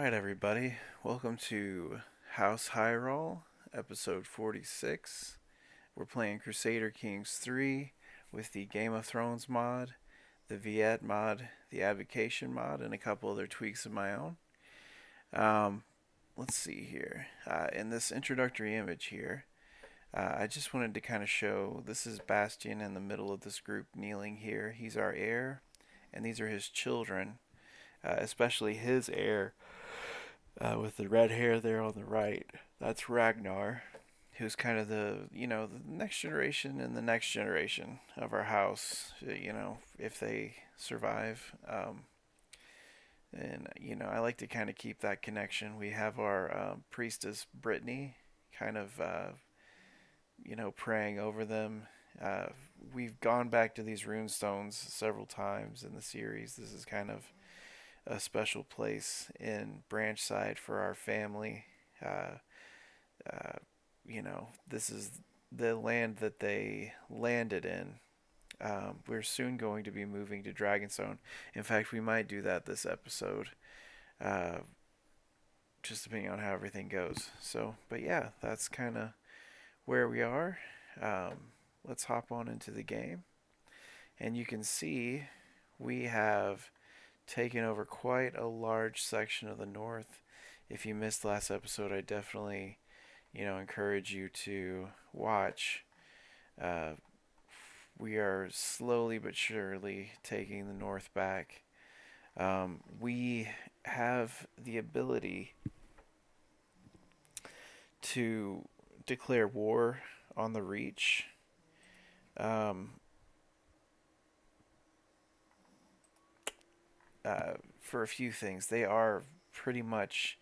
Alright, everybody. Welcome to House Heiral, episode 46. We're playing Crusader Kings 3 with the Game of Thrones mod, the VIET mod, the Abdication mod, and a couple other tweaks of my own. Um, let's see here. In this introductory image here, I just wanted to kind of show this is Bastion in the middle of this group kneeling here. He's our heir, and these are his children, especially his heir with the red hair there on the right. That's Ragnar, who's kind of the next generation and the next generation of our house, if they survive. And I like to kind of keep that connection. We have our priestess, Brittany, kind of, praying over them. Uh, we've gone back to these rune stones several times in the series. This is kind of a special place in Branchside for our family. Uh, this is the land that they landed in. We're soon going to be moving to Dragonstone. In fact, we might do that this episode, uh, just depending on how everything goes. So, but yeah, that's kind of where we are. Let's hop on into the game. And you can see we have taken over quite a large section of the north. If you missed last episode, I definitely, encourage you to watch. Uh, we are slowly but surely taking the north back. We have the ability to declare war on the Reach. Um, for a few things, they are pretty much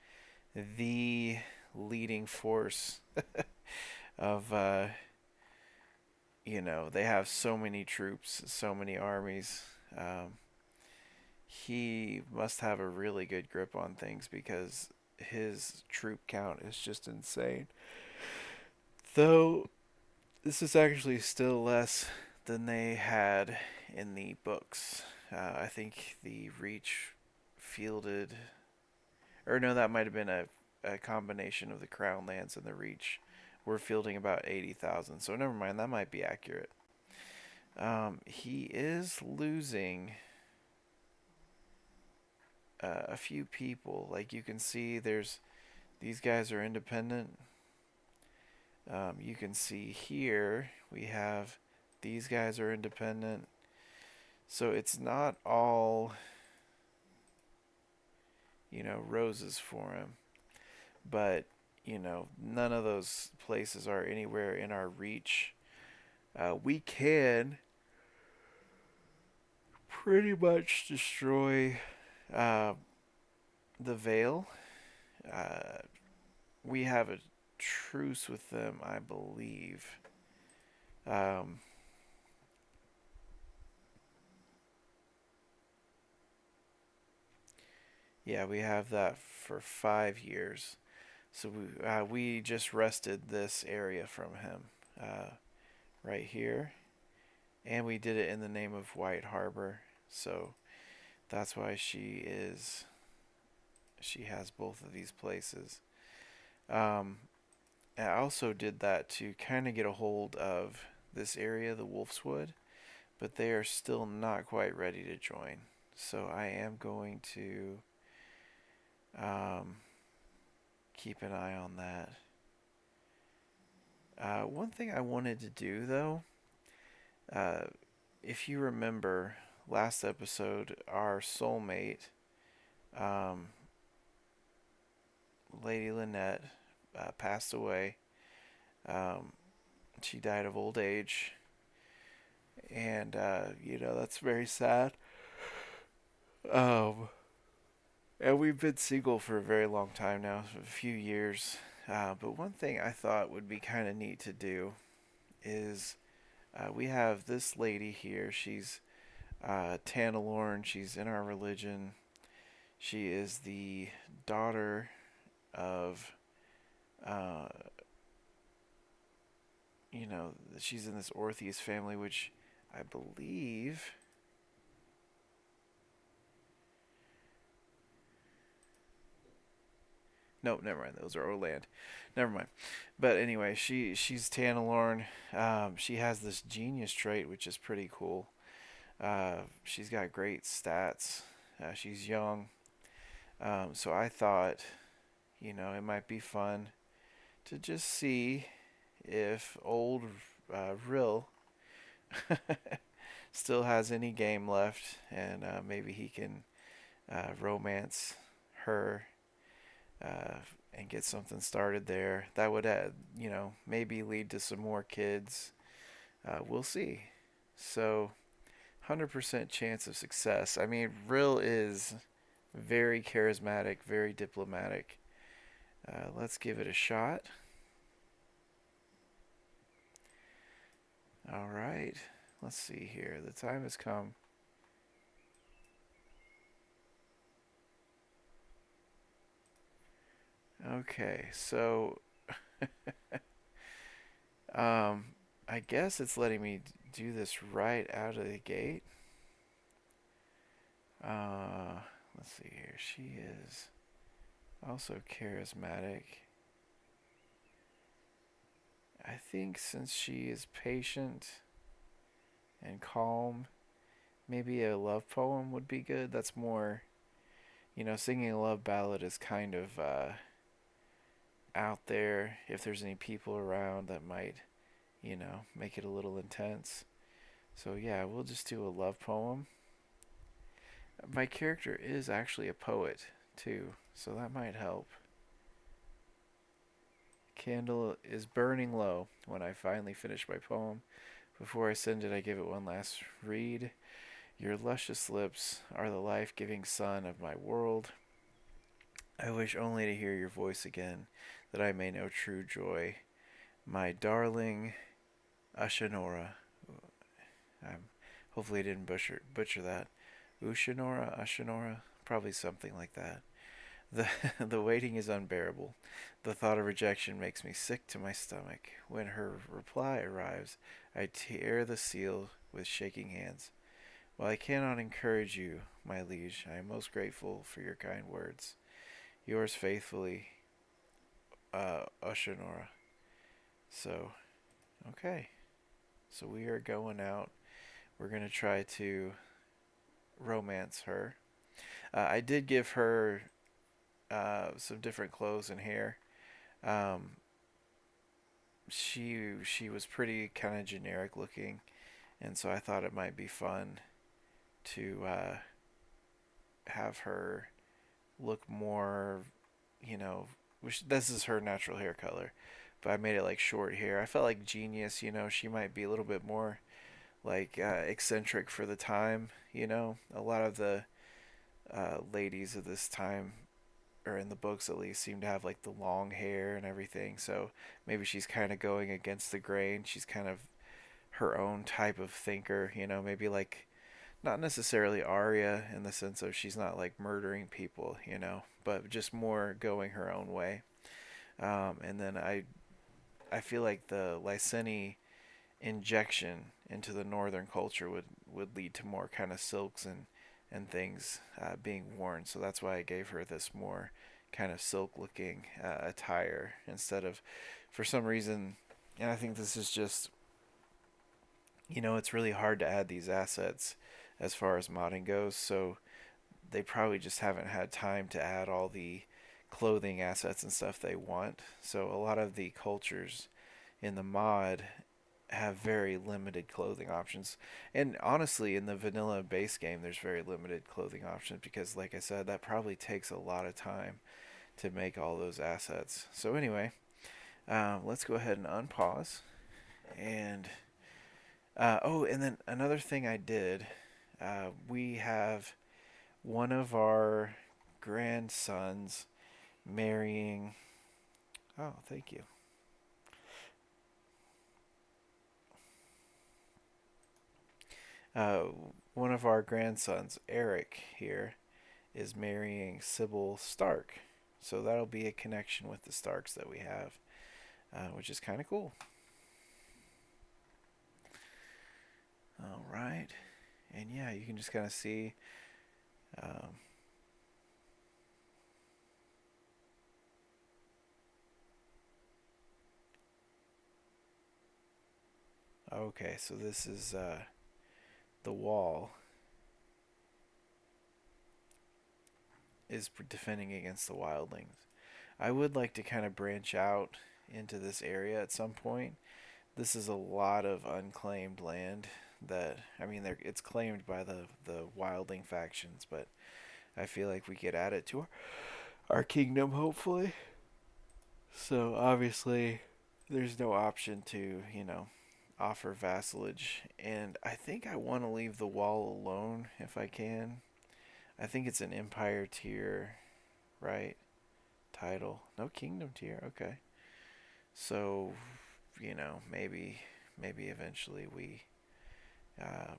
the leading force of they have so many troops, so many armies. um, he must have a really good grip on things because his troop count is just insane, though this is actually still less than they had in the books. I think the Reach fielded, or no, that might have been a combination of the Crown Lands and the Reach. We're fielding about 80,000, so never mind, that might be accurate. He is losing a few people. Like you can see, these guys are independent. You can see here we have these guys are independent. So it's not all, roses for him. But, none of those places are anywhere in our reach. We can pretty much destroy uh, the Vale. Uh, we have a truce with them, I believe. Um, yeah, we have that for 5 years. So we just wrested this area from him, right here, and we did it in the name of White Harbor. So that's why she has both of these places. Um, I also did that to kind of get a hold of this area, the Wolfswood, but they are still not quite ready to join. So I am going to um, keep an eye on that. One thing I wanted to do, though, uh, if you remember last episode, our soulmate, um, Lady Lynett, passed away. Um, she died of old age, and that's very sad. Um, and we've been single for a very long time now, a few years. But one thing I thought would be kind of neat to do is we have this lady here. She's Tanalorn. She's in our religion. She is the daughter of, uh, she's in this Orthius family, which I believe. No, never mind. Those are Orland. Never mind. But anyway, she's Tanalorn. She has this genius trait, which is pretty cool. She's got great stats. She's young. So I thought, it might be fun to just see if old Rhyll still has any game left, and maybe he can romance her uh, and get something started there. That would, maybe lead to some more kids. We'll see. So, 100% chance of success. I mean, Rhyll is very charismatic, very diplomatic. Let's give it a shot. All right. Let's see here. The time has come. Okay, so um, I guess it's letting me do this right out of the gate. Uh, let's see here. She is also charismatic. I think since she is patient and calm, maybe a love poem would be good. That's more, singing a love ballad is kind of out there. If there's any people around that might, make it a little intense. So yeah, we'll just do a love poem. My character is actually a poet too, so that might help. Candle is burning low when I finally finish my poem. Before I send it, I give it one last read. Your luscious lips are the life-giving sun of my world. I wish only to hear your voice again, that I may know true joy. My darling Ushanora. Hopefully I didn't butcher that. Ushanora, probably something like that. The the waiting is unbearable. The thought of rejection makes me sick to my stomach. When her reply arrives, I tear the seal with shaking hands. While I cannot encourage you, my liege, I am most grateful for your kind words. Yours faithfully, Ushanora. So, okay. So we are going out. We're going to try to romance her. I did give her some different clothes and hair. Um, she was pretty kind of generic looking, and so I thought it might be fun to have her look more, which this is her natural hair color, but I made it like short hair. I felt like genius, she might be a little bit more like eccentric for the time. A lot of the ladies of this time, or in the books at least, seem to have like the long hair and everything. So maybe she's kind of going against the grain. She's kind of her own type of thinker. Maybe like not necessarily Arya in the sense of she's not like murdering people. But just more going her own way. And then I feel like the Lyseni injection into the northern culture would lead to more kind of silks and things being worn. So that's why I gave her this more kind of silk looking attire instead of, for some reason, and I think this is just, it's really hard to add these assets as far as modding goes. So they probably just haven't had time to add all the clothing assets and stuff they want. So a lot of the cultures in the mod have very limited clothing options. And honestly, in the vanilla base game, there's very limited clothing options because, like I said, that probably takes a lot of time to make all those assets. So anyway, let's go ahead and unpause. And and then another thing I did, we have one of our grandsons marrying. Oh, thank you. Uh, One of our grandsons, Eric, here, is marrying Sybil Stark. So that'll be a connection with the Starks that we have, which is kind of cool. All right. And yeah, you can just kind of see. Um, Okay, so this is the wall is defending against the wildlings. I would like to kind of branch out into this area at some point. This is a lot of unclaimed land that, I mean, it's claimed by the wildling factions, but I feel like we could add it to our kingdom, hopefully. So obviously, there's no option to, offer vassalage. And I think I want to leave the wall alone if I can. I think it's an empire tier, right? Title. No kingdom tier. Okay. So, maybe eventually we uh,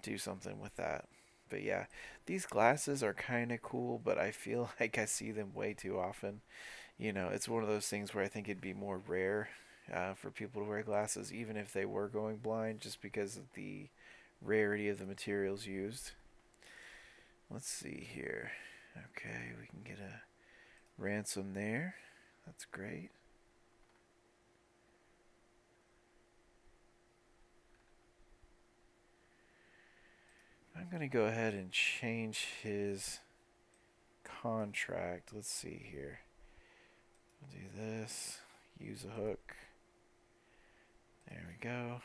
do something with that. But yeah, these glasses are kind of cool, but I feel like I see them way too often. It's one of those things where I think it'd be more rare for people to wear glasses, even if they were going blind, just because of the rarity of the materials used. Let's see here. Okay, we can get a ransom there. That's great. I'm going to go ahead and change his contract. Let's see here. We'll do this. Use a hook. There we go.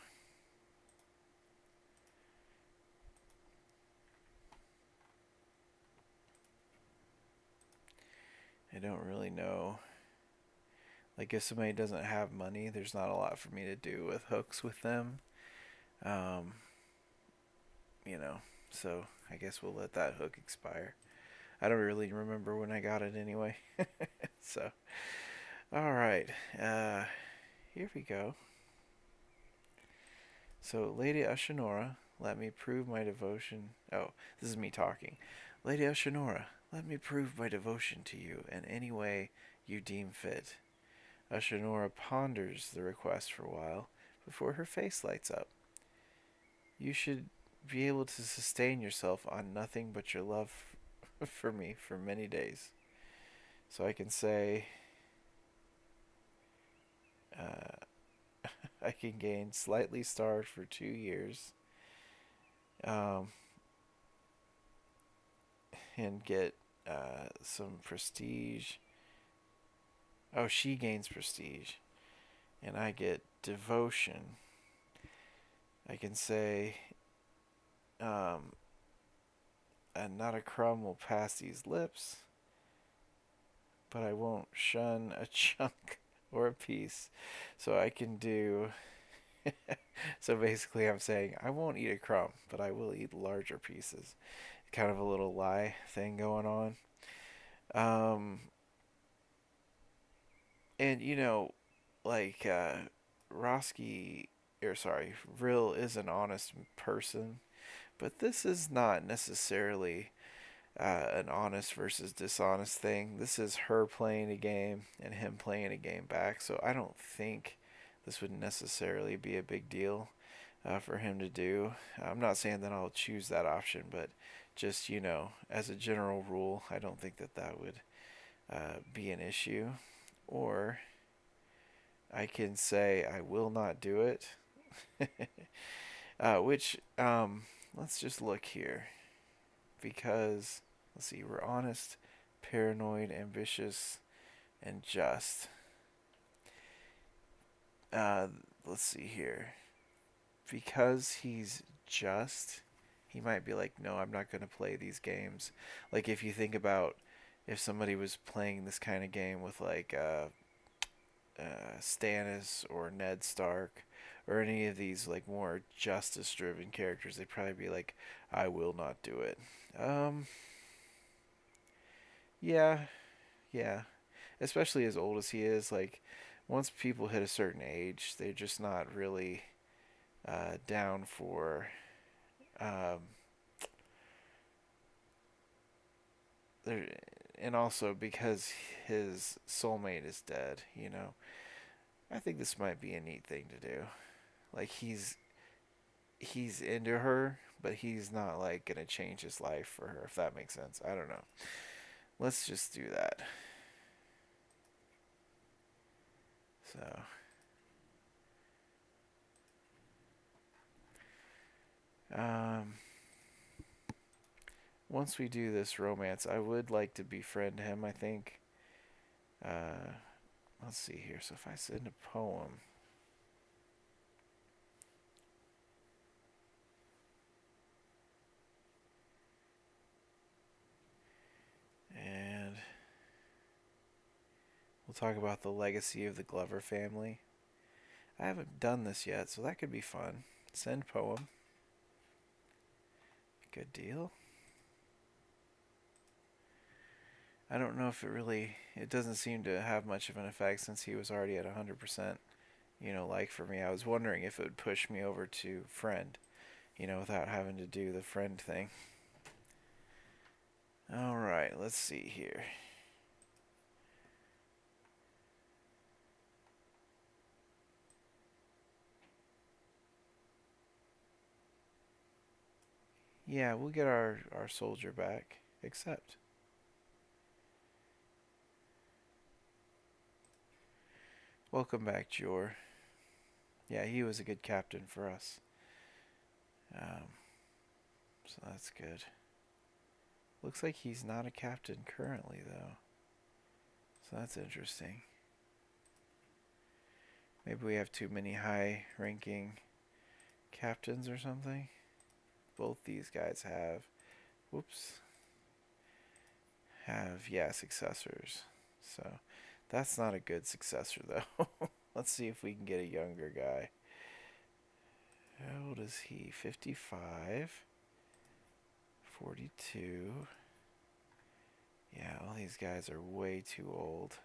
I don't really know. Like, if somebody doesn't have money, there's not a lot for me to do with hooks with them. Um, you know, so I guess we'll let that hook expire. I don't really remember when I got it anyway. So, alright. Here we go. So, Lady Ashinora, let me prove my devotion. Oh, this is me talking. Lady Ashinora, let me prove my devotion to you in any way you deem fit. Ashinora ponders the request for a while before her face lights up. You should be able to sustain yourself on nothing but your love for me for many days. So I can say, I can gain slightly starved for 2 years, um, and get some prestige. Oh, she gains prestige, and I get devotion. I can say, and not a crumb will pass these lips, but I won't shun a chunk or a piece. So I can do. So basically, I'm saying I won't eat a crumb, but I will eat larger pieces. Kind of a little lie thing going on. Um, and like Roskii, or sorry, Rhyll is an honest person, but this is not necessarily an honest versus dishonest thing. This is her playing a game and him playing a game back. So I don't think this would necessarily be a big deal for him to do. I'm not saying that I'll choose that option, but just, as a general rule, I don't think that that would be an issue. Or I can say I will not do it. Which, let's just look here. Because, let's see, we're honest, paranoid, ambitious, and just. Uh, let's see here. Because he's just, he might be like, no, I'm not going to play these games. Like, if you think about if somebody was playing this kind of game with, like, Stannis or Ned Stark or any of these, like, more justice driven characters, they'd probably be like, I will not do it. Yeah, yeah. Especially as old as he is, like, once people hit a certain age, they're just not really down for. Um, and also because his soulmate is dead, I think this might be a neat thing to do. Like, he's into her, but he's not like gonna change his life for her, if that makes sense. I don't know. Let's just do that. So Um, once we do this romance, I would like to befriend him, I think. Uh, let's see here. So if I send a poem. And we'll talk about the legacy of the Glover family. I haven't done this yet, so that could be fun. Send poem. Good deal. I don't know if it doesn't seem to have much of an effect since he was already at 100%, like for me. I was wondering if it would push me over to friend, without having to do the friend thing. Alright, let's see here. Yeah, we'll get our soldier back. Accept. Welcome back, Jor. Yeah, he was a good captain for us. So that's good. Looks like he's not a captain currently, though. So that's interesting. Maybe we have too many high-ranking captains or something. Both these guys have successors. So that's not a good successor, though. Let's see if we can get a younger guy. How old is he? 55. 42. Yeah, all these guys are way too old.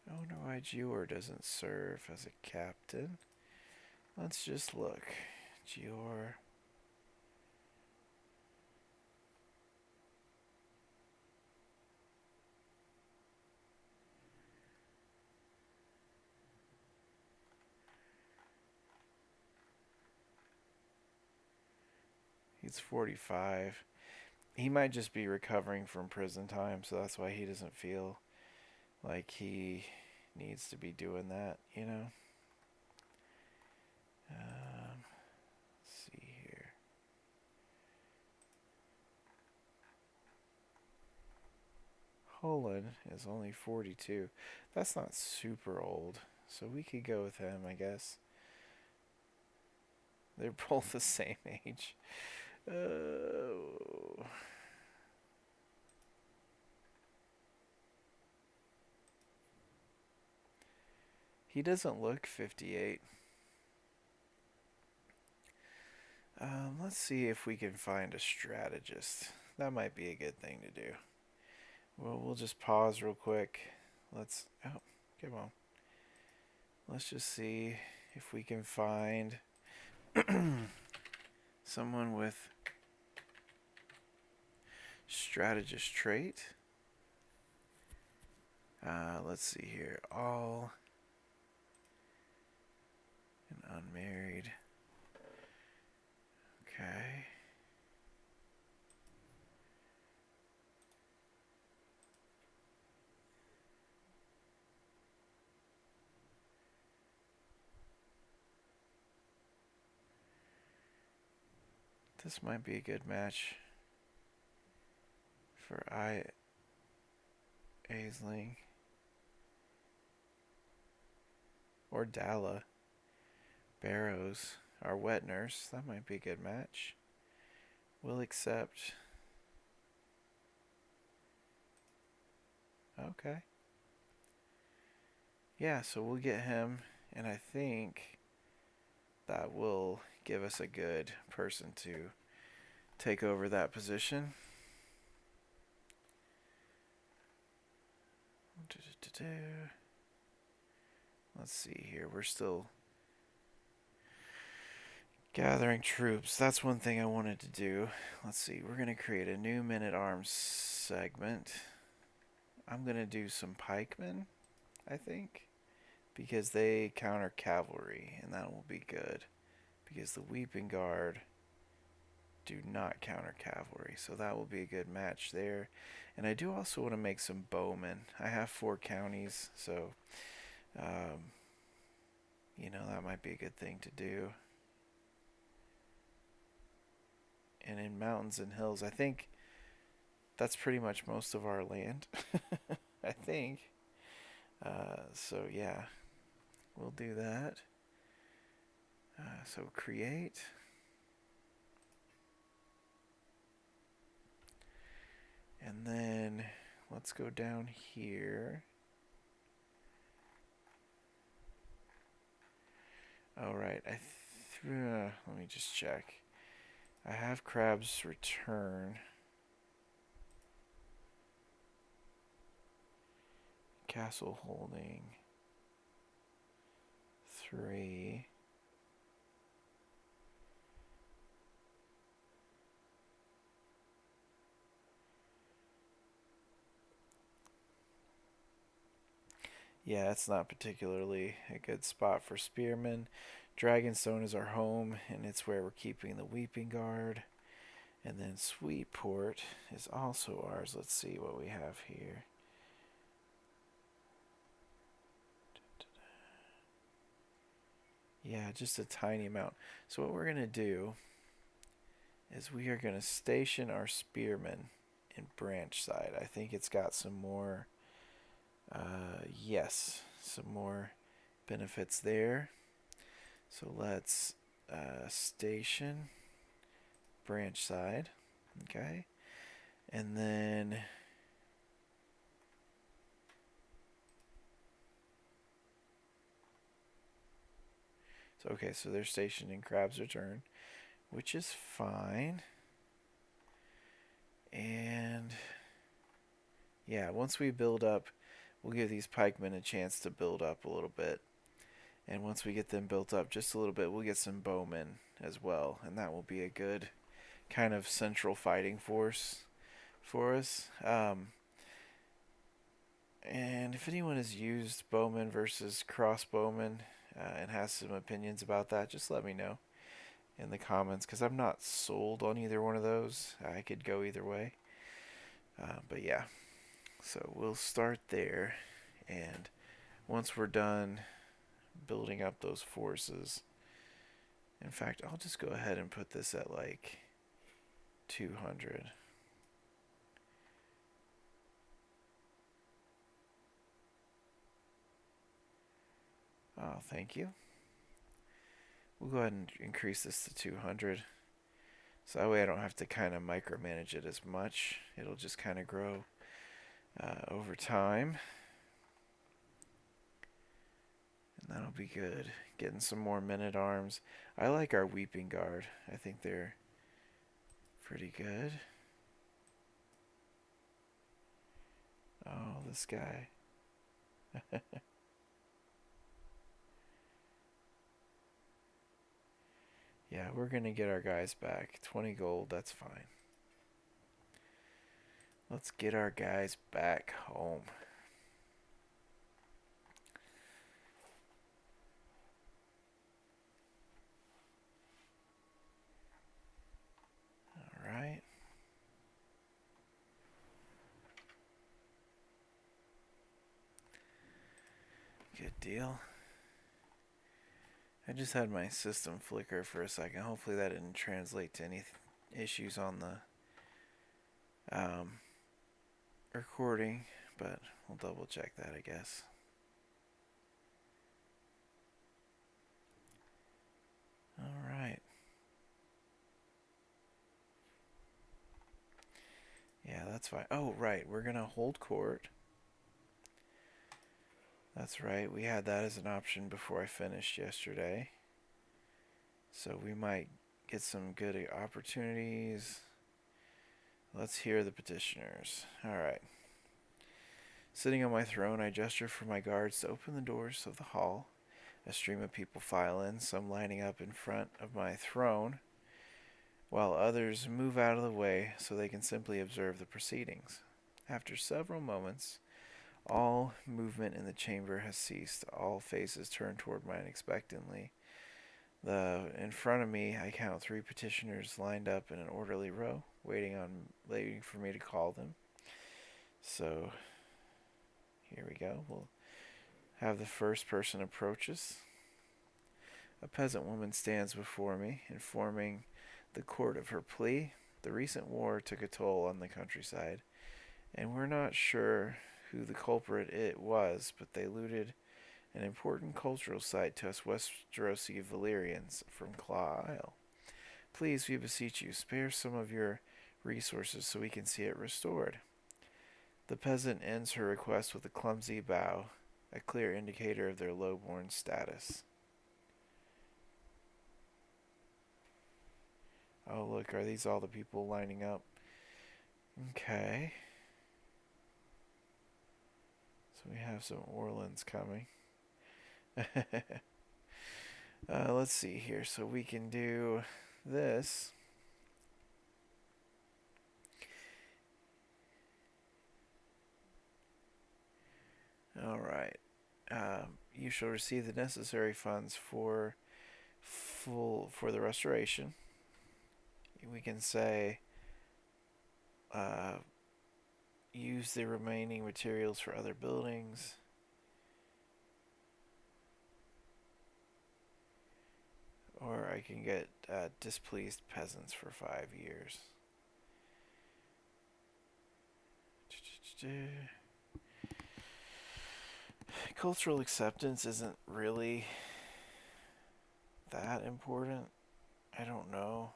I wonder why Gior doesn't serve as a captain. Let's just look. Gior. He's 45. He might just be recovering from prison time, so that's why he doesn't feel like he needs to be doing that. Let's see here. Holland is only 42. That's not super old, so we could go with him, I guess. They're both the same age. Oh. He doesn't look 58. Let's see if we can find a strategist. That might be a good thing to do. Well, we'll just pause real quick. Oh, come on. Let's just see if we can find someone with strategist trait. Let's see here. All and unmarried. Okay. This might be a good match for Aisling or Dalla. Barrows, our wet nurse. That might be a good match. We'll accept. Okay. Yeah, so we'll get him, and I think that will give us a good person to take over that position. Let's see here. We're still gathering troops. That's one thing I wanted to do. Let's see. We're going to create a new men-at-arms segment. I'm going to do some pikemen, I think, because they counter cavalry, and that will be good. because the Weeping Guard do not counter cavalry, so that will be a good match there. And I do also want to make some bowmen. I have 4 counties, so um, you know, that might be a good thing to do. And in mountains and hills, I think that's pretty much most of our land. I think. So yeah, we'll do that. So create. And then let's go down here. All right, let me just check. I have Crab's Return. Castle holding 3. Yeah, it's not particularly a good spot for spearmen. Dragonstone is our home, and it's where we're keeping the Weeping Guard. And then Sweetport is also ours. Let's see what we have here. Yeah, just a tiny amount. So what we're going to do is we are going to station our spearmen in Branchside. I think it's got some more, yes, some more benefits there. So let's station Branchside, okay? And then so they're stationed in Crab's Return, which is fine. And yeah, once we build up, we'll give these pikemen a chance to build up a little bit. And once we get them built up just a little bit, we'll get some bowmen as well. And that will be a good kind of central fighting force for us. And if anyone has used bowmen versus crossbowmen and has some opinions about that, just let me know in the comments, because I'm not sold on either one of those. I could go either way. But yeah, so we'll start there. And once we're done building up those forces, in fact, I'll just go ahead and put this at like 200. Oh, thank you. We'll go ahead and increase this to 200. So that way I don't have to kind of micromanage it as much. It'll just kind of grow over time. And that'll be good. Getting some more men-at-arms. I like our Weeping Guard. I think they're pretty good. Oh, this guy. Yeah, we're going to get our guys back. 20 gold, that's fine. Let's get our guys back home. Alright. Good deal. I just had my system flicker for a second. Hopefully that didn't translate to any issues on the recording, but we'll double check that, I guess. Alright. Yeah, that's fine. Oh, right. We're going to hold court. That's right. We had that as an option before I finished yesterday. So we might get some good opportunities. Let's hear the petitioners. Alright. Sitting on my throne, I gesture for my guards to open the doors of the hall. A stream of people file in, some lining up in front of my throne, while others move out of the way so they can simply observe the proceedings. After several moments, all movement in the chamber has ceased. All faces turn toward mine expectantly. In front of me, I count 3 petitioners lined up in an orderly row, waiting for me to call them. So here we go. We'll have the first person approach us. A peasant woman stands before me, informing the court of her plea. The recent war took a toll on the countryside, and we're not sure who the culprit it was, but they looted an important cultural site to us Westerosi Valyrians from Claw Isle. Please, we beseech you, spare some of your resources so we can see it restored. The peasant ends her request with a clumsy bow, a clear indicator of their low-born status. Oh, look, are these all the people lining up? Okay. So we have some Orlands coming. Let's see here. So we can do this. Alright. You shall receive the necessary funds for the restoration. We can say use the remaining materials for other buildings. Or I can get displeased peasants for 5 years. Cultural acceptance isn't really that important. I don't know.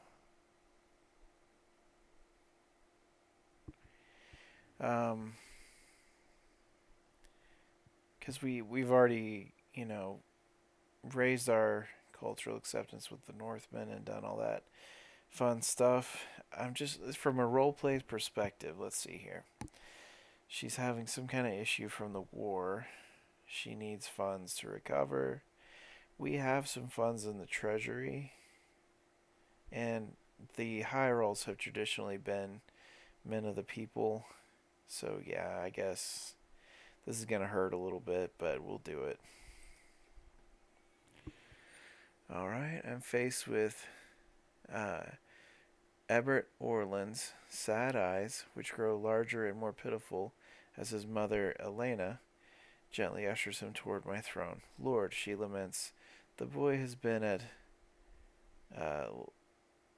Because we've already, raised our cultural acceptance with the Northmen and done all that fun stuff. I'm just, from a roleplay perspective, let's see here. She's having some kind of issue from the war. She needs funds to recover. We have some funds in the treasury. And the Heirals have traditionally been men of the people. So yeah, I guess this is going to hurt a little bit, but we'll do it. Alright, I'm faced with Ebert Orland's sad eyes, which grow larger and more pitiful as his mother, Elena, gently ushers him toward my throne. Lord, she laments, the boy has been at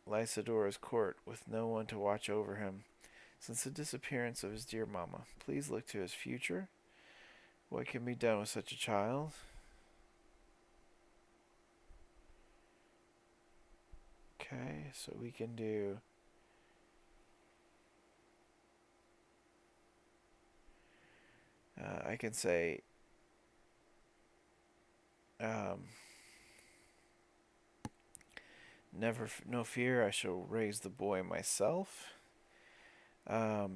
Lysidora's court with no one to watch over him since the disappearance of his dear mama. Please look to his future. What can be done with such a child? Okay, so we can do I can say no fear, I shall raise the boy myself. That's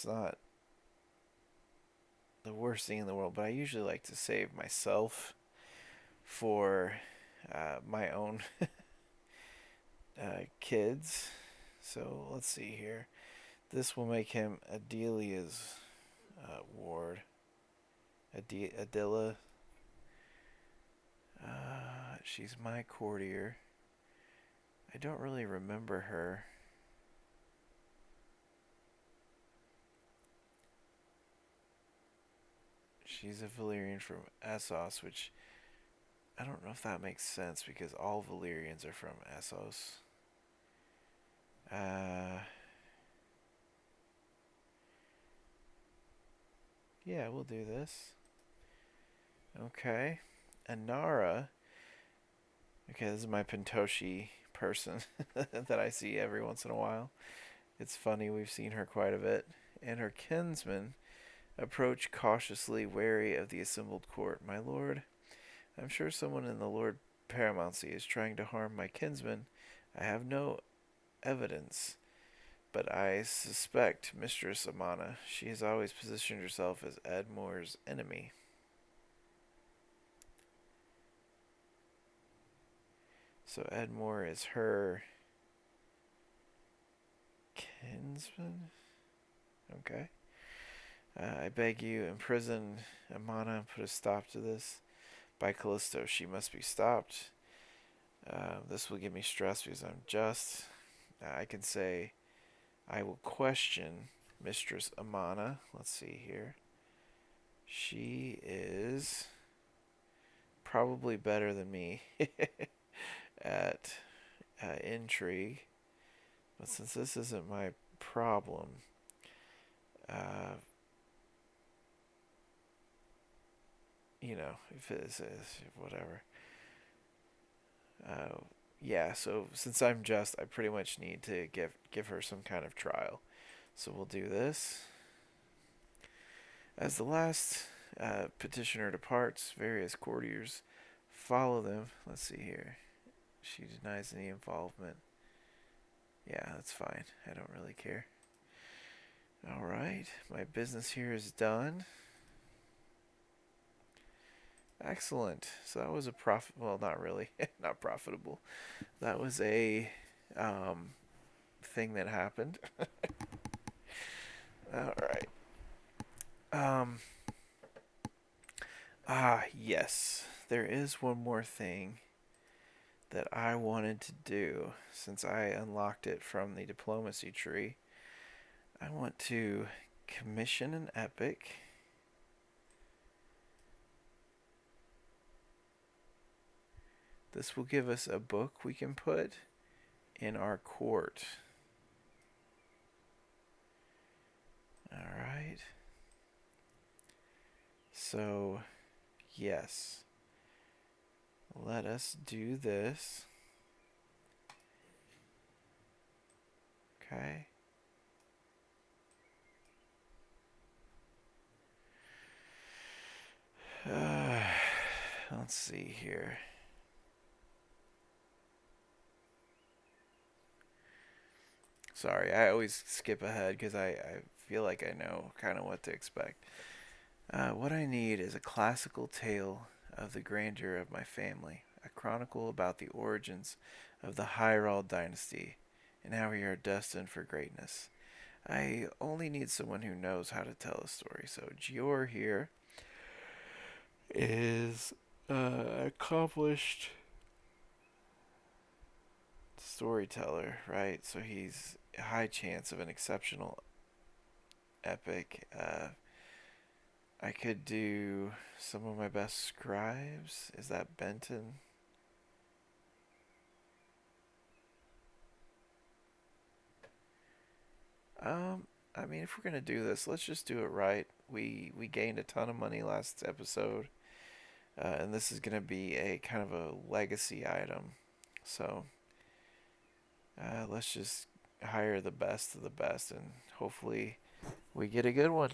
not the worst thing in the world, but I usually like to save myself for my own kids. So let's see here. This will make him Adelia's ward. Adela. She's my courtier. I don't really remember her. She's a Valyrian from Essos, which I don't know if that makes sense because all Valyrians are from Essos. Yeah, we'll do this. Okay. Anara. Okay, this is my Pentoshi person that I see every once in a while. It's funny, we've seen her quite a bit. And her kinsman approach cautiously, wary of the assembled court. My lord, I'm sure someone in the Lord Paramountcy is trying to harm my kinsman. I have no evidence, but I suspect Mistress Amana. She has always positioned herself as Edmure's enemy. So Edmure is her kinsman? Okay. I beg you, imprison Amana and put a stop to this. by Callisto. She must be stopped. This will give me stress because I'm just. I can say I will question Mistress Amana. Let's see here. She is probably better than me at intrigue. But since this isn't my problem, uh, if it is whatever. Uh, yeah, so since I'm just, I pretty much need to give her some kind of trial. So we'll do this. As the last petitioner departs, various courtiers follow them. Let's see here. She denies any involvement. Yeah, that's fine. I don't really care. Alright, my business here is done. Excellent. So that was a profit. Well, not really. Not profitable. That was a thing that happened. Alright. Um, yes. There is one more thing that I wanted to do since I unlocked it from the diplomacy tree. I want to commission an epic. This will give us a book we can put in our court. Alright. So, yes. Let us do this. Okay. Let's see here. Sorry, I always skip ahead because I feel like I know kind of what to expect. What I need is a classical tale of the grandeur of my family, a chronicle about the origins of the Heiral dynasty, and how we are destined for greatness. I only need someone who knows how to tell a story. So Gior here is accomplished storyteller, right? So he's a high chance of an exceptional epic. I could do some of my best scribes. Is that Benton? I mean, if we're gonna do this, let's just do it right. We gained a ton of money last episode, and this is gonna be a kind of a legacy item. So let's just hire the best of the best, and hopefully we get a good one.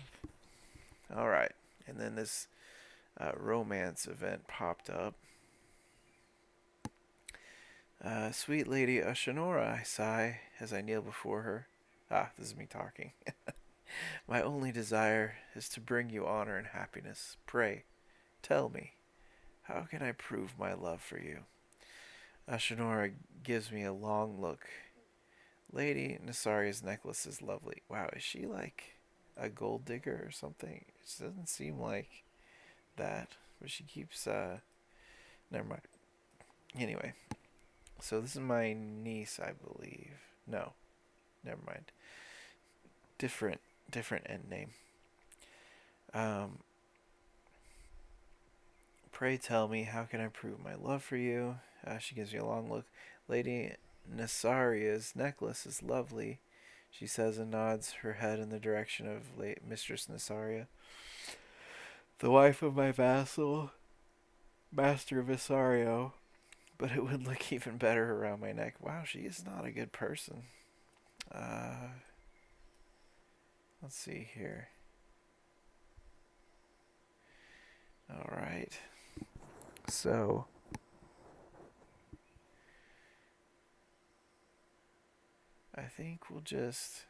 All right, and then this romance event popped up. Sweet Lady Ashanora, I sigh as I kneel before her. Ah, this is me talking. My only desire is to bring you honor and happiness. Pray, tell me, how can I prove my love for you? Ashanora gives me a long look. Lady Nasaria's necklace is lovely. Wow, is she like a gold digger or something? It doesn't seem like that, but she keeps, never mind. Anyway, so this is my niece, I believe. No, never mind. Different, different end name. Um, Pray tell me, how can I prove my love for you? She gives me a long look. Lady Nasaria's necklace is lovely, she says and nods her head in the direction of late Mistress Nasaria. The wife of my vassal, Master Visario, but it would look even better around my neck. Wow, she is not a good person. Let's see here. Alright. So, I think we'll just...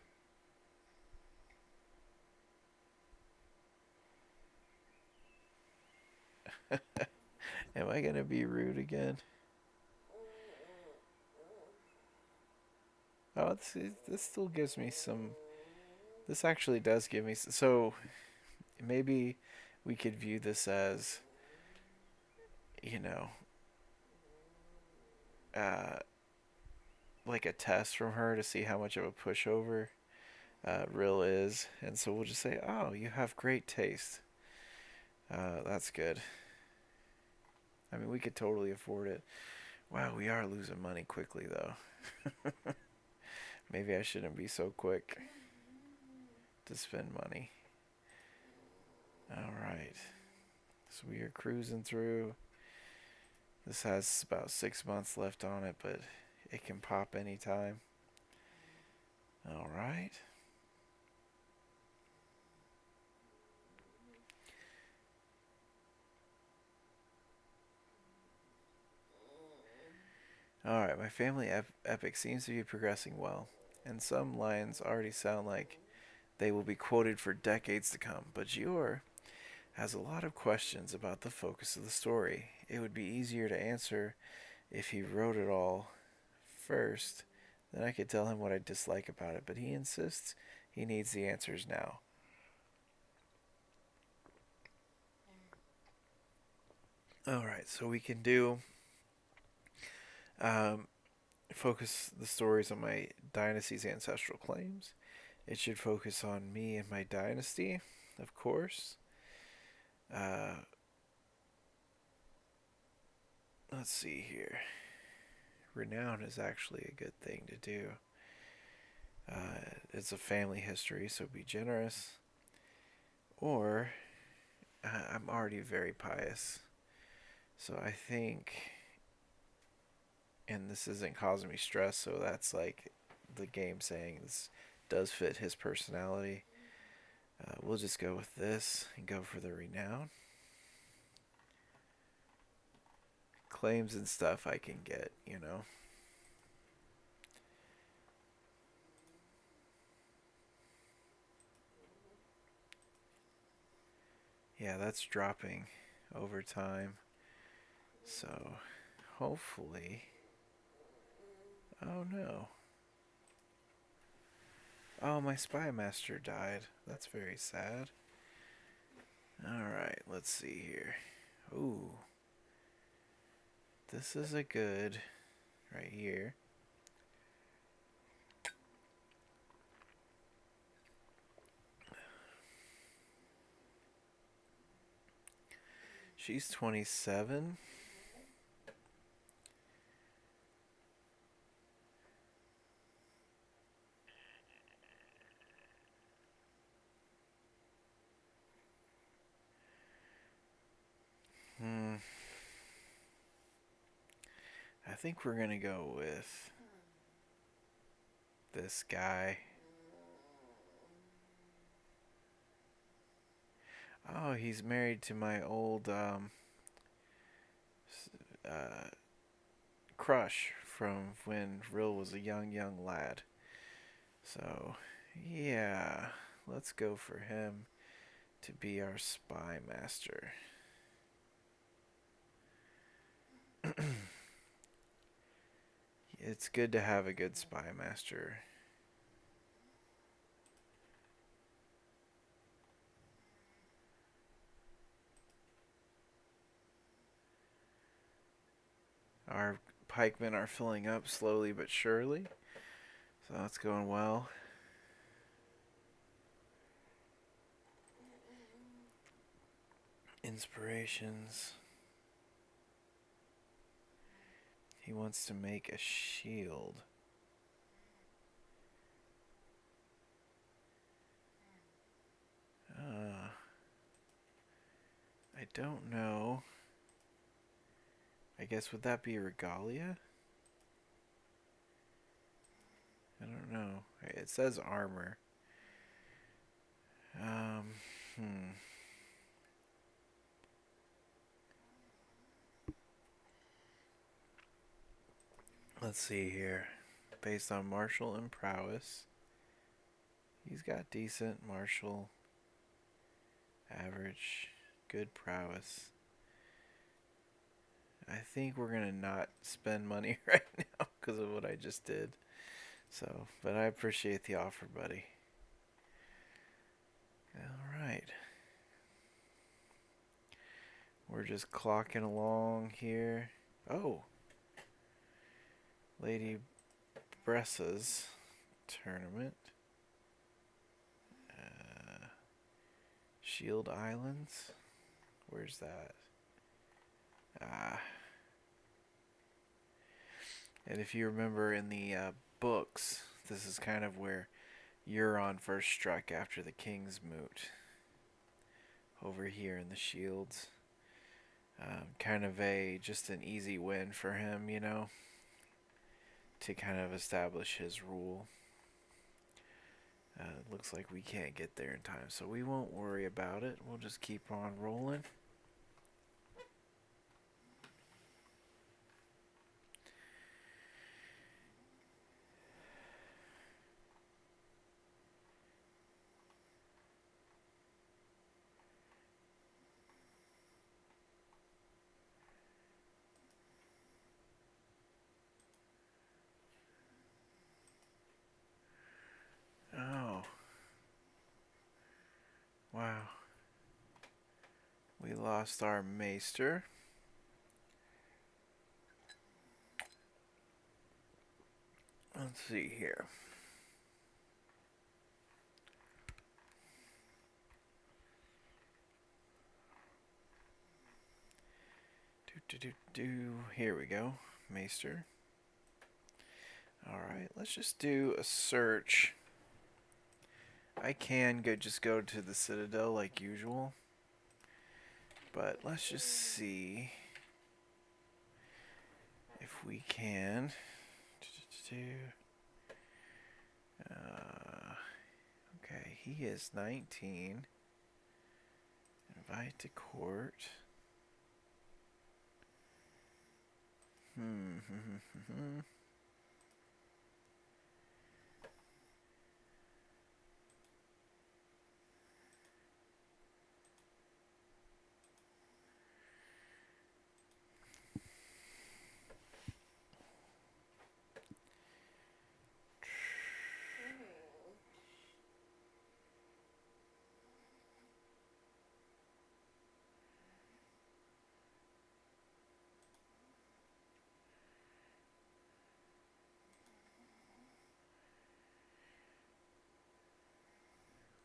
Am I gonna be rude again? Oh, this still gives me some... This actually does give me... So, maybe we could view this as you know, uh, like a test from her to see how much of a pushover Rhyll is. And so we'll just say, oh, you have great taste. That's good. I mean, we could totally afford it. Wow, we are losing money quickly, though. Maybe I shouldn't be so quick to spend money. Alright. So we are cruising through. This has about 6 months left on it, but it can pop anytime. Alright. Alright, my family epic seems to be progressing well, and some lines already sound like they will be quoted for decades to come, but Gior has a lot of questions about the focus of the story. It would be easier to answer if he wrote it all first, then I could tell him what I dislike about it, but he insists he needs the answers now. Alright, so we can do um, focus the stories on my dynasty's ancestral claims. It should focus on me and my dynasty, of course. Uh, let's see here. Renown is actually a good thing to do. It's a family history, so be generous. Or, I'm already very pious. So I think, and this isn't causing me stress, so that's like the game saying this does fit his personality. We'll just go with this and go for the renown. Claims and stuff I can get, you know. Yeah, that's dropping over time. So, hopefully. Oh no. Oh, my spy master died. That's very sad. Alright, let's see here. Ooh. This is a good right here. She's 27. I think we're going to go with this guy. Oh, he's married to my old uh, crush from when Rhyll was a young lad. So, yeah, let's go for him to be our spy master. It's good to have a good spy master. Our pikemen are filling up slowly but surely, so that's going well. Inspirations. He wants to make a shield. I don't know. I guess would that be regalia? I don't know. It says armor. Um, hmm. Let's see here. Based on martial and prowess. He's got decent martial, average, good prowess. I think we're going to not spend money right now because of what I just did. So, but I appreciate the offer, buddy. Alright. We're just clocking along here. Oh, Lady Bressa's tournament. Shield Islands. Where's that? And if you remember in the books, this is kind of where Euron first struck after the King's Moot. Over here in the Shields. Kind of just an easy win for him, you know, to kind of establish his rule. Looks like we can't get there in time, so we won't worry about it. We'll just keep on rolling. Oh. Wow. We lost our Maester. Let's see here. Here we go. Maester. Alright, let's just do a search. I can just go to the Citadel like usual. But let's just see if we can. Okay, he is 19. Invite to court.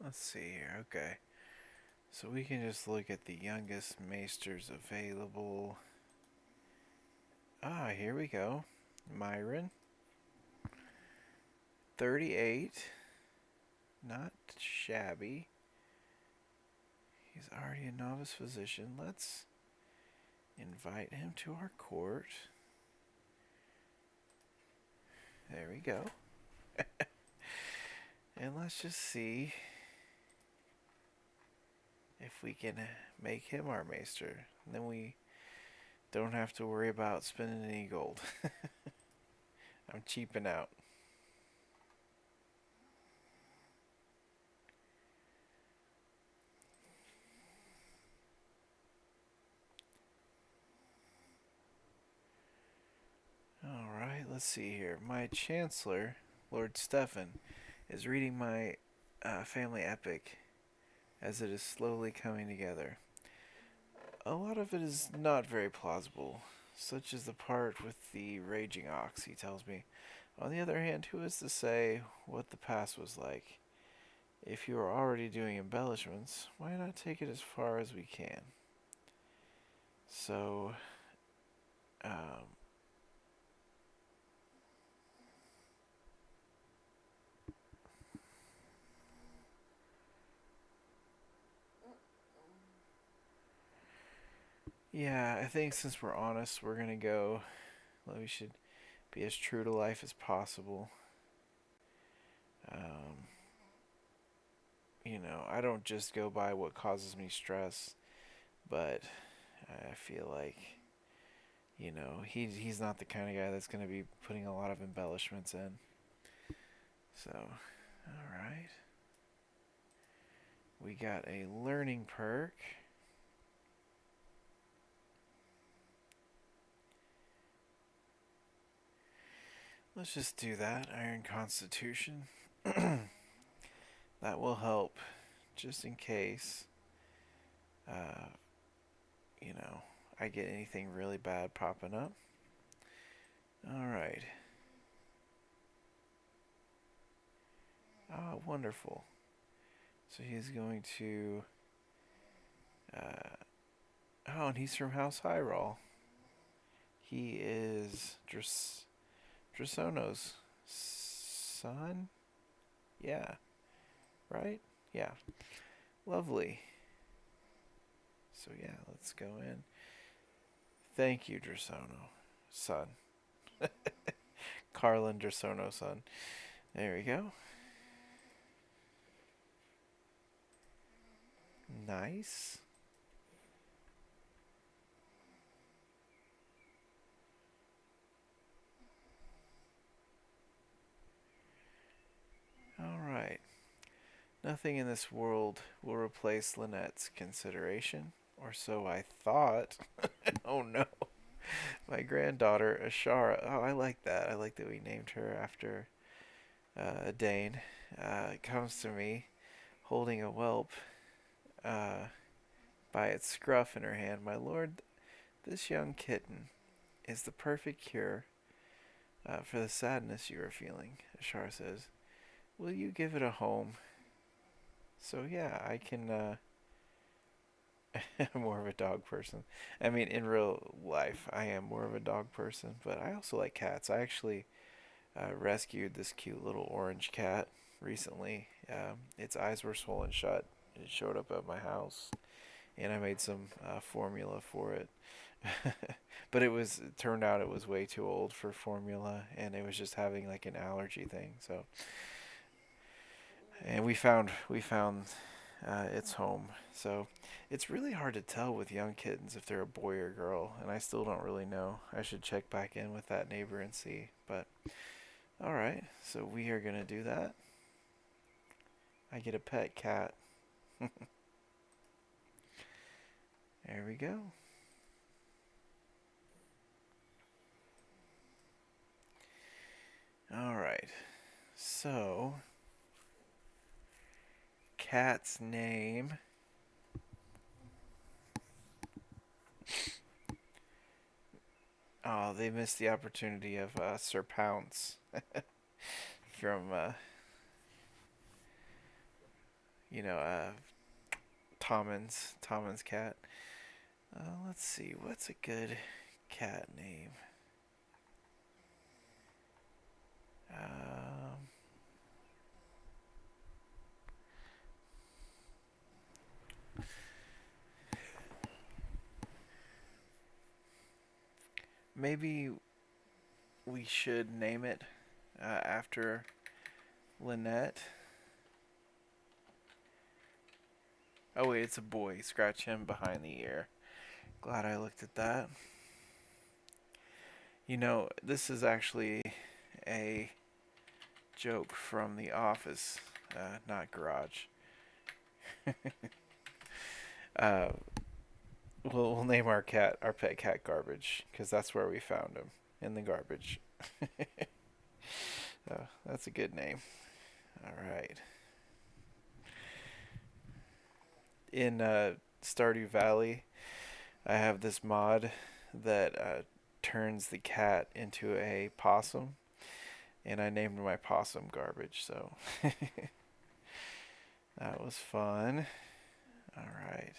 Let's see here. Okay. So we can just look at the youngest maesters available. Ah, here we go. Myron. 38. Not shabby. He's already a novice physician. Let's invite him to our court. There we go. And let's just see if we can make him our maester. And then we don't have to worry about spending any gold. I'm cheaping out. Alright, let's see here. My Chancellor, Lord Stefan, is reading my family epic as it is slowly coming together. A lot of it is not very plausible, such as the part with the raging ox, he tells me. On the other hand, who is to say what the past was like? If you are already doing embellishments, why not take it as far as we can? So, yeah, I think since we're honest, we're gonna go. Well, we should be as true to life as possible. You know, I don't just go by what causes me stress, but I feel like, you know, he's not the kind of guy that's going to be putting a lot of embellishments in. So, alright. We got a learning perk. Let's just do that. Iron Constitution. That will help, just in case. I get anything really bad popping up. Alright. Ah, wonderful. So he's going to... oh, and he's from House Heiral. He is Drasono's son? Yeah. Right? Yeah. Lovely. So yeah, let's go in. Thank you, Drasono. Son. Carlin Drasono, son. There we go. Nice. Alright. Nothing in this world will replace Lynett's consideration. Or so I thought. Oh no. My granddaughter, Ashara. Oh, I like that. I like that we named her after a Dane. Comes to me holding a whelp by its scruff in her hand. My lord, this young kitten is the perfect cure for the sadness you are feeling, Ashara says. Will you give it a home? So yeah, I can... I'm more of a dog person. I mean, in real life, I am more of a dog person, but I also like cats. I actually rescued this cute little orange cat recently. Its eyes were swollen shut. It showed up at my house, and I made some formula for it. But it turned out it was way too old for formula, and it was just having like an allergy thing. So, and we found its home. So it's really hard to tell with young kittens if they're a boy or girl, and I still don't really know. I should check back in with that neighbor and see. But all right, so we are gonna do that. I get a pet cat. There we go. All right. So, cat's name. Oh, they missed the opportunity of Sir Pounce from you know Tommen's cat. Let's see, what's a good cat name? Um, Maybe we should name it after Lynett. Oh wait, it's a boy. Scratch him behind the ear. Glad I looked at that. This is actually a joke from The Office, not Garage. uh, we'll name our pet cat Garbage, because that's where we found him, in the garbage. That's a good name. All right. In Stardew Valley, I have this mod that turns the cat into a possum, and I named my possum Garbage, so that was fun. All right.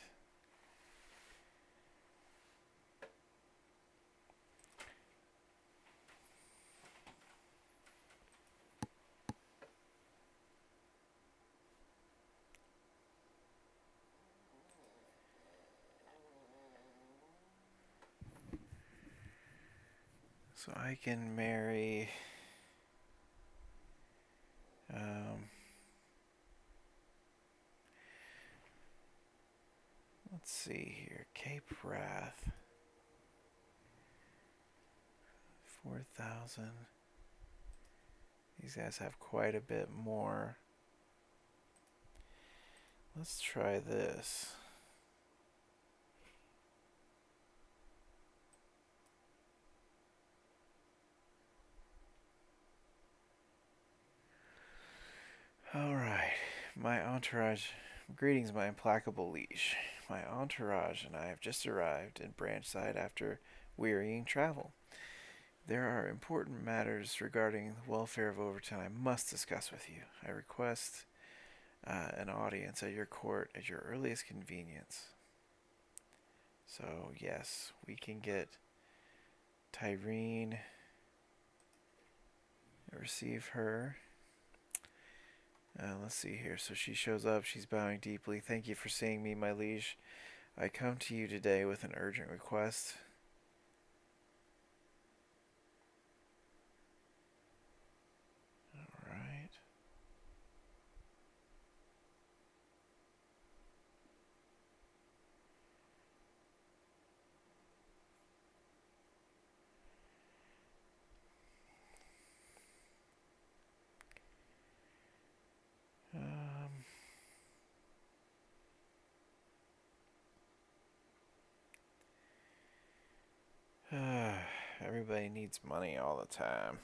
So I can marry... let's see here. Cape Wrath. 4,000. These guys have quite a bit more. Let's try this. Alright. My entourage. Greetings, my implacable liege. My entourage and I have just arrived in Branchside after wearying travel. There are important matters regarding the welfare of Overton I must discuss with you. I request an audience at your court at your earliest convenience. So, yes, we can get Tyreen, receive her. Let's see here. So she shows up. She's bowing deeply. Thank you for seeing me, my liege. I come to you today with an urgent request. Alright. Everybody needs money all the time.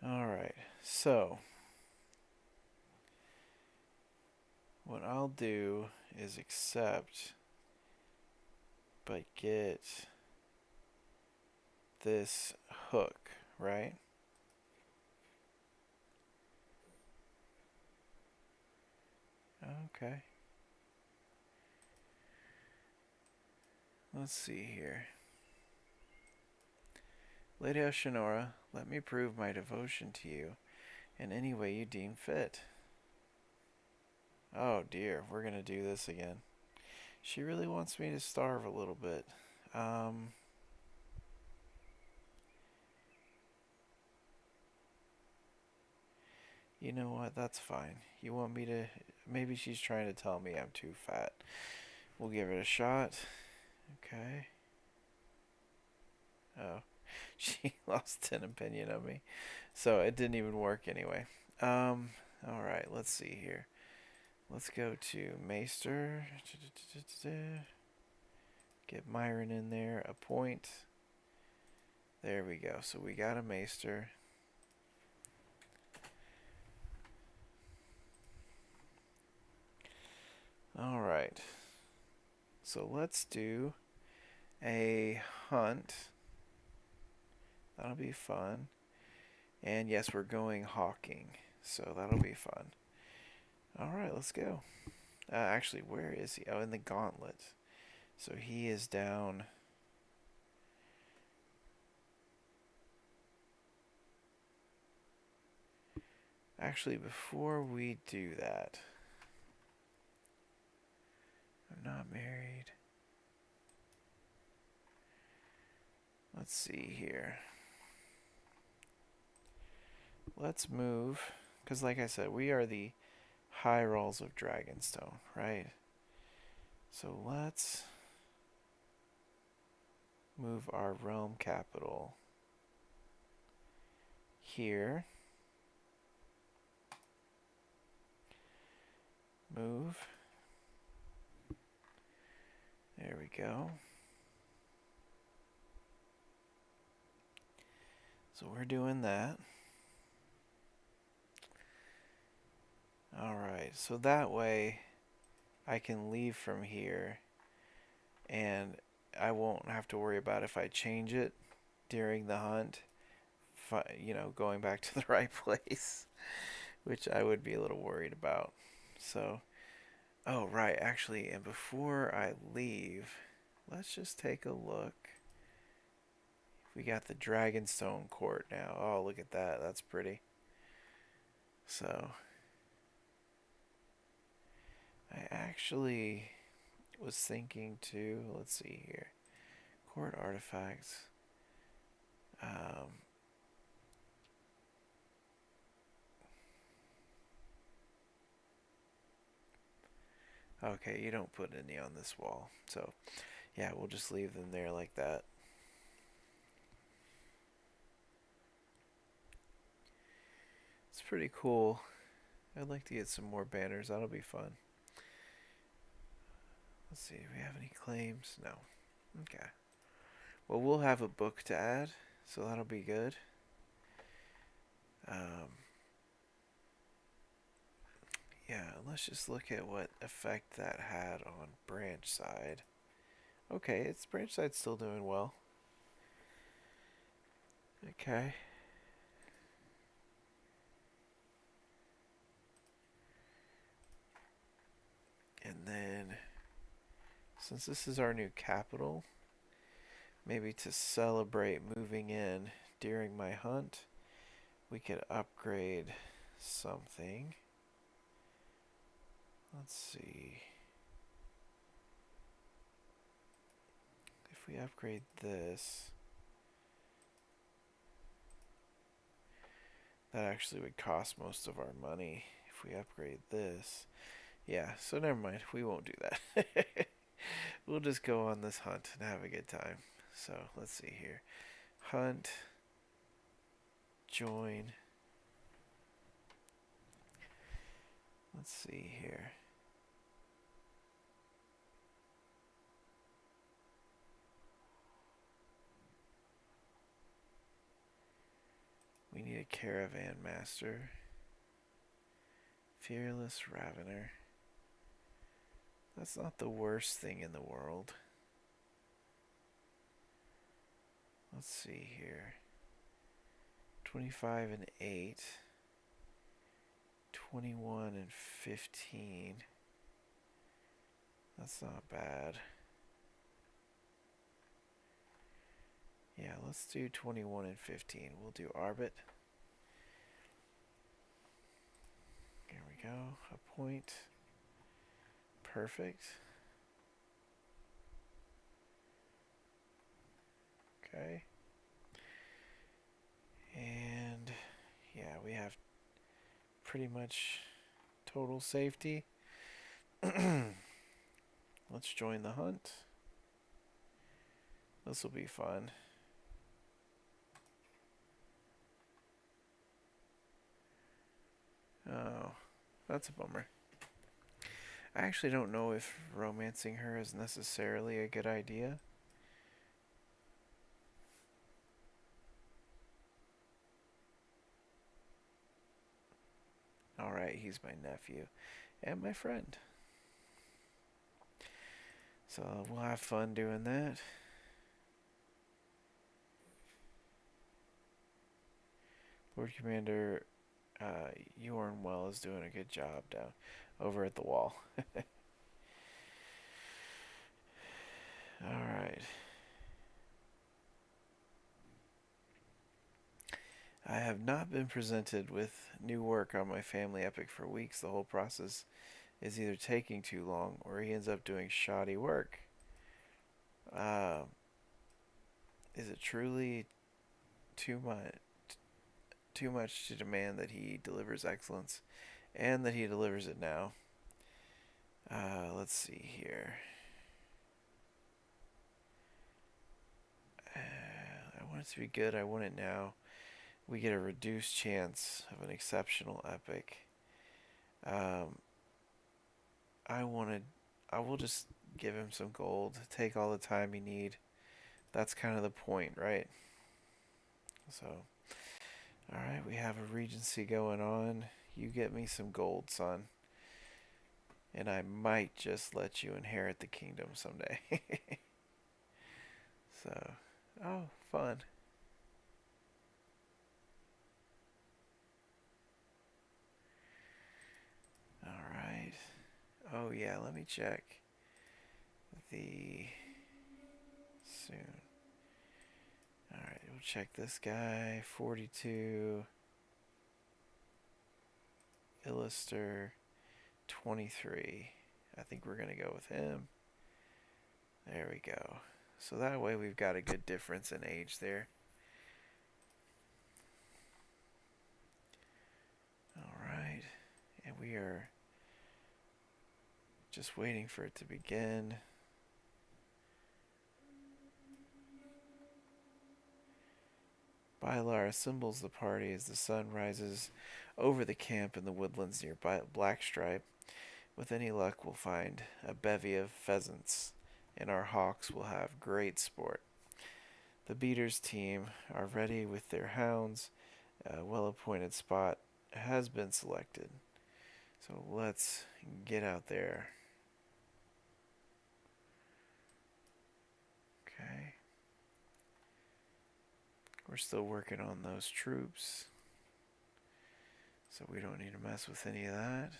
Alright, so what I'll do is accept, but get this hook, right? Okay. Let's see here. Lady Oshinora, let me prove my devotion to you in any way you deem fit. Oh dear, we're gonna do this again. She really wants me to starve a little bit. You know what? That's fine. You want me to... Maybe she's trying to tell me I'm too fat. We'll give it a shot. Okay. Oh. She lost an opinion of me. So it didn't even work anyway. Alright, let's see here. Let's go to Maester. Get Myron in there. Appoint. There we go. So we got a Maester. Alright. So let's do a hunt. That'll be fun. And yes, we're going hawking. So that'll be fun. Alright, let's go. Actually, where is he? Oh, in the gauntlet. So he is down. Actually, before we do that, I'm not married. Let's see here. Let's move, because like I said, we are the Heirals of Dragonstone, right? So let's move our realm capital here. Move. There we go. So we're doing that. Alright, so that way I can leave from here and I won't have to worry about if I change it during the hunt, you know, going back to the right place, which I would be a little worried about. So, oh right, actually, and before I leave, let's just take a look. We got the Dragonstone Court now. Oh, look at that. That's pretty. So, I actually was thinking too, let's see here. Court artifacts. Okay, you don't put any on this wall. So, yeah, we'll just leave them there like that. It's pretty cool. I'd like to get some more banners. That'll be fun. Let's see, do we have any claims? No. Okay. Well, we'll have a book to add, so that'll be good. Um, yeah, let's just look at what effect that had on branch side. Okay, its branch side's still doing well. Okay. And then, since this is our new capital, maybe to celebrate moving in during my hunt, we could upgrade something. Let's see. If we upgrade this, that actually would cost most of our money. If we upgrade this, yeah, so never mind. We won't do that. We'll just go on this hunt and have a good time. So let's see here. Hunt. Join. Let's see here. We need a caravan master. Fearless Ravener. That's not the worst thing in the world. Let's see here. 25 and 8. 21 and 15. That's not bad. Yeah, let's do 21 and 15. We'll do Arbit. There we go. Appoint. Perfect. Okay. And yeah, we have pretty much total safety. Let's join the hunt. This will be fun. Oh, that's a bummer. I actually don't know if romancing her is necessarily a good idea. Alright, he's my nephew and my friend. So we'll have fun doing that. Lord Commander Yornwell is doing a good job down over at the wall. Alright. I have not been presented with new work on my family epic for weeks. The whole process is either taking too long or he ends up doing shoddy work. Is it truly too much to demand that he delivers excellence and that he delivers it now? Let's see here. I want it to be good. I want it now. We get a reduced chance of an exceptional epic. I will just give him some gold. Take all the time you need. That's kind of the point, right? So, alright, we have a regency going on. You get me some gold, son. And I might just let you inherit the kingdom someday. So, oh, fun. Alright. Oh, yeah, let me check the soon. Alright, we'll check this guy. 42. Illuster 23. I think we're going to go with him. There we go. So that way we've got a good difference in age there. Alright. And we are just waiting for it to begin. Bylar assembles the party as the sun rises over the camp in the woodlands near Blackstripe. With any luck, we'll find a bevy of pheasants, and our hawks will have great sport. The Beaters team are ready with their hounds. A well-appointed spot has been selected. So let's get out there. Okay. We're still working on those troops. So we don't need to mess with any of that.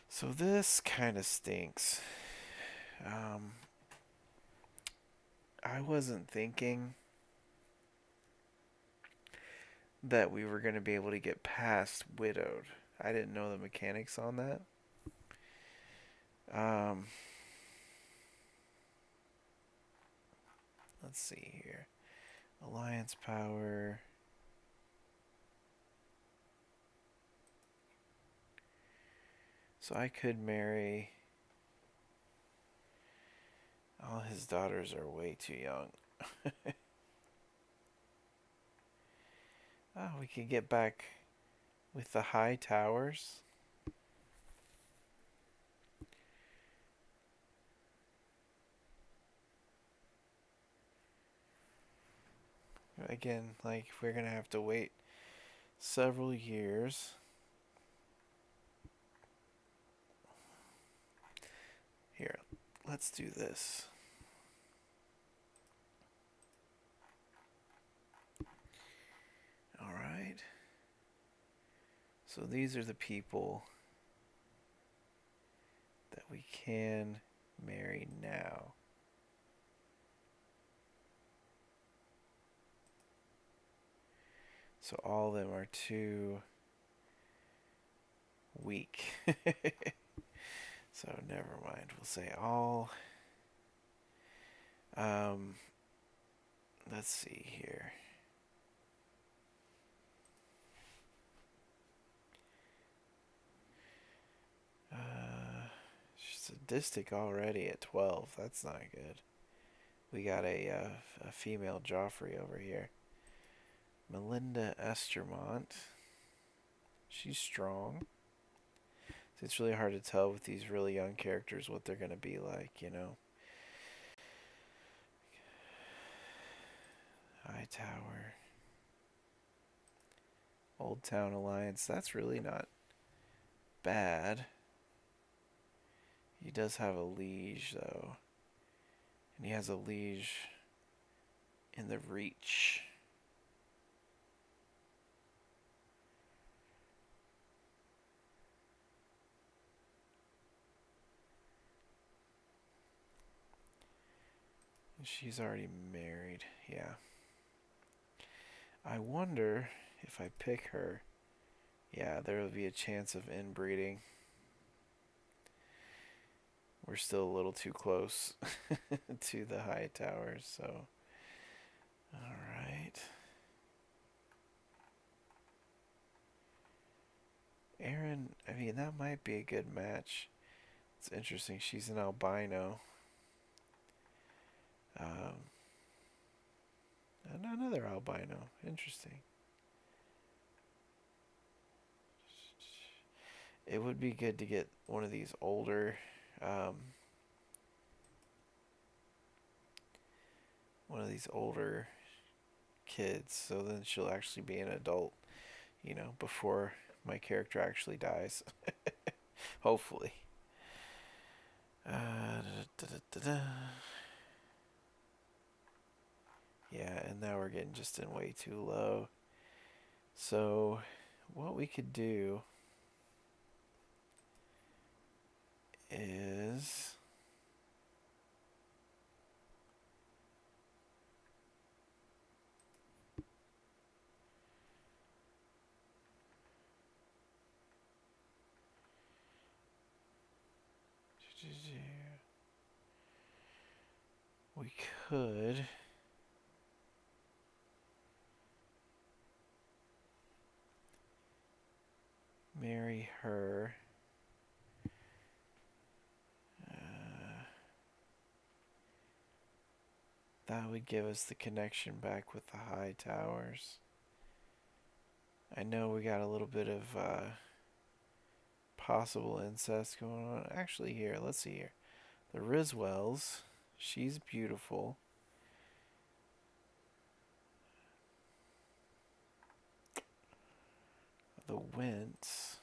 So this kind of stinks. I wasn't thinking that we were going to be able to get past Widowed. I didn't know the mechanics on that. Let's see here. Alliance power. So I could marry. All his daughters are way too young. Oh, we could get back with the high towers. Again, like, we're going to have to wait several years. Here, let's do this. Alright. So these are the people that we can marry now. So all of them are too weak. So never mind. We'll say all. Let's see here. Sadistic already at 12. That's not good. We got a female Joffrey over here. Melinda Estermont. She's strong. So it's really hard to tell with these really young characters what they're going to be like, you know. Hightower. Old Town Alliance. That's really not bad. He does have a liege, though. And he has a liege in the Reach. And she's already married. Yeah. I wonder if I pick her. Yeah, there will be a chance of inbreeding. We're still a little too close to the high towers, so. Alright. Erin, I mean, that might be a good match. It's interesting. She's an albino. And another albino. Interesting. It would be good to get one of these older, kids, so then she'll actually be an adult, you know, before my character actually dies. Hopefully. Yeah, and now we're getting just in way too low. So, what we could do is we could marry her. That would give us the connection back with the high towers. I know we got a little bit of possible incest going on. Actually, here, let's see here. The Riswells, she's beautiful. the Wints.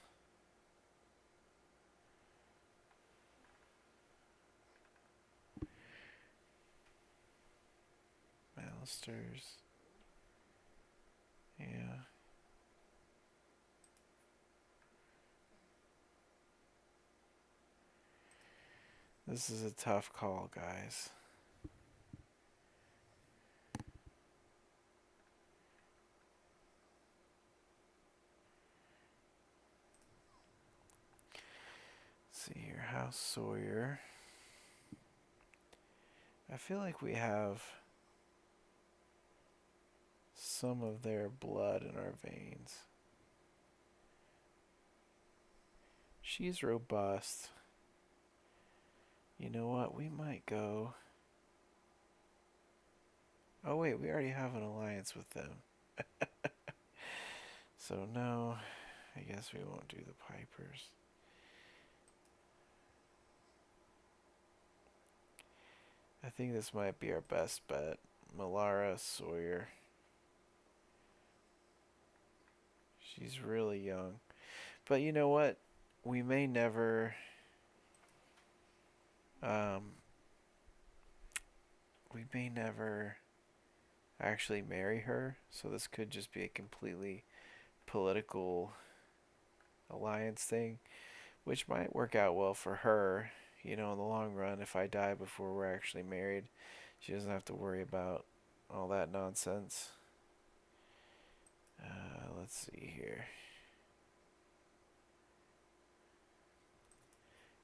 Malisters. Yeah. This is a tough call, guys. Let's see here, House Sawyer. I feel like we have some of their blood in our veins. She's robust. You know what? We might go... Oh wait, we already have an alliance with them. So no, I guess we won't do the Pipers. I think this might be our best bet. Melara Sawyer. She's really young. But you know what? We may never... we may never actually marry her. So this could just be a completely political alliance thing, which might work out well for her. You know, in the long run, if I die before we're actually married, she doesn't have to worry about all that nonsense. Let's see here.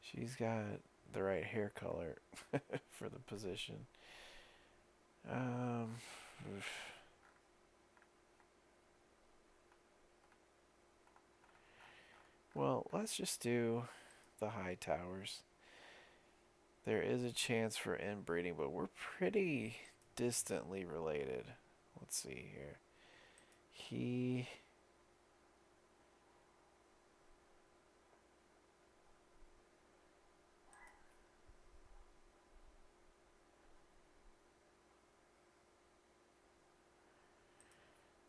She's got the right hair color for the position. Well, let's just do the high towers. There is a chance for inbreeding, but we're pretty distantly related. Let's see here. He...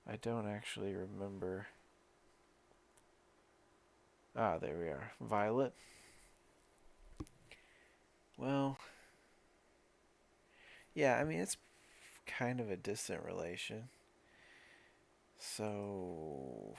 I don't actually remember. Ah, there we are. Violet. Well, yeah, I mean, it's kind of a distant relation. So...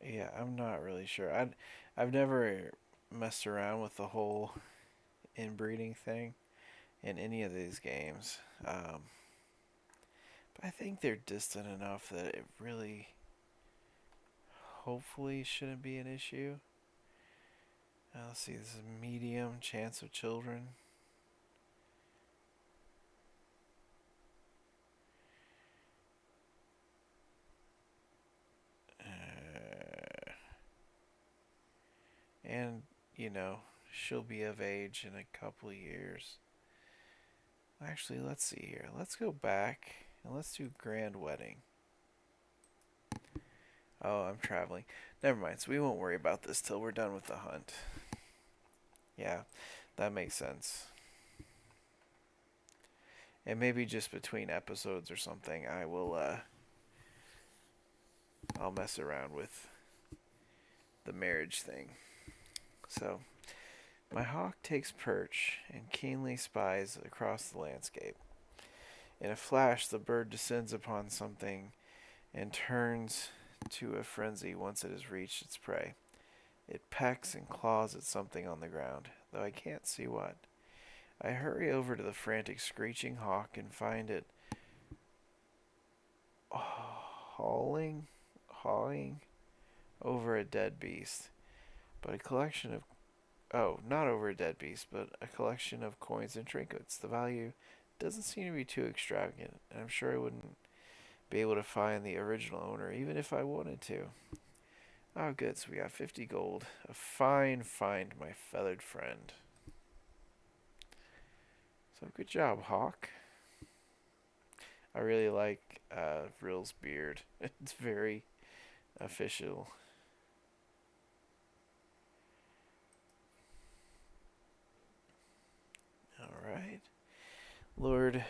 yeah, I'm not really sure. I've never messed around with the whole inbreeding thing in any of these games. But I think they're distant enough that it really, hopefully, shouldn't be an issue. Let's see, this is medium chance of children. And, you know, she'll be of age in a couple of years. Actually, let's see here. Let's go back and let's do grand wedding. Oh, I'm traveling. Never mind. So we won't worry about this till we're done with the hunt. Yeah, that makes sense. And maybe just between episodes or something, I'll mess around with the marriage thing. So, my hawk takes perch and keenly spies across the landscape. In a flash, the bird descends upon something and turns to a frenzy once it has reached its prey. It pecks and claws at something on the ground, though I can't see what. I hurry over to the frantic screeching hawk and find it hawing over a dead beast. But a collection of... Oh, not over a dead beast, but a collection of coins and trinkets. The value doesn't seem to be too extravagant, and I'm sure I wouldn't be able to find the original owner, even if I wanted to. Oh, good, so we got 50 gold. A fine find, my feathered friend. So good job, Hawk. I really like Ryll's beard. It's very official. Alright. Lord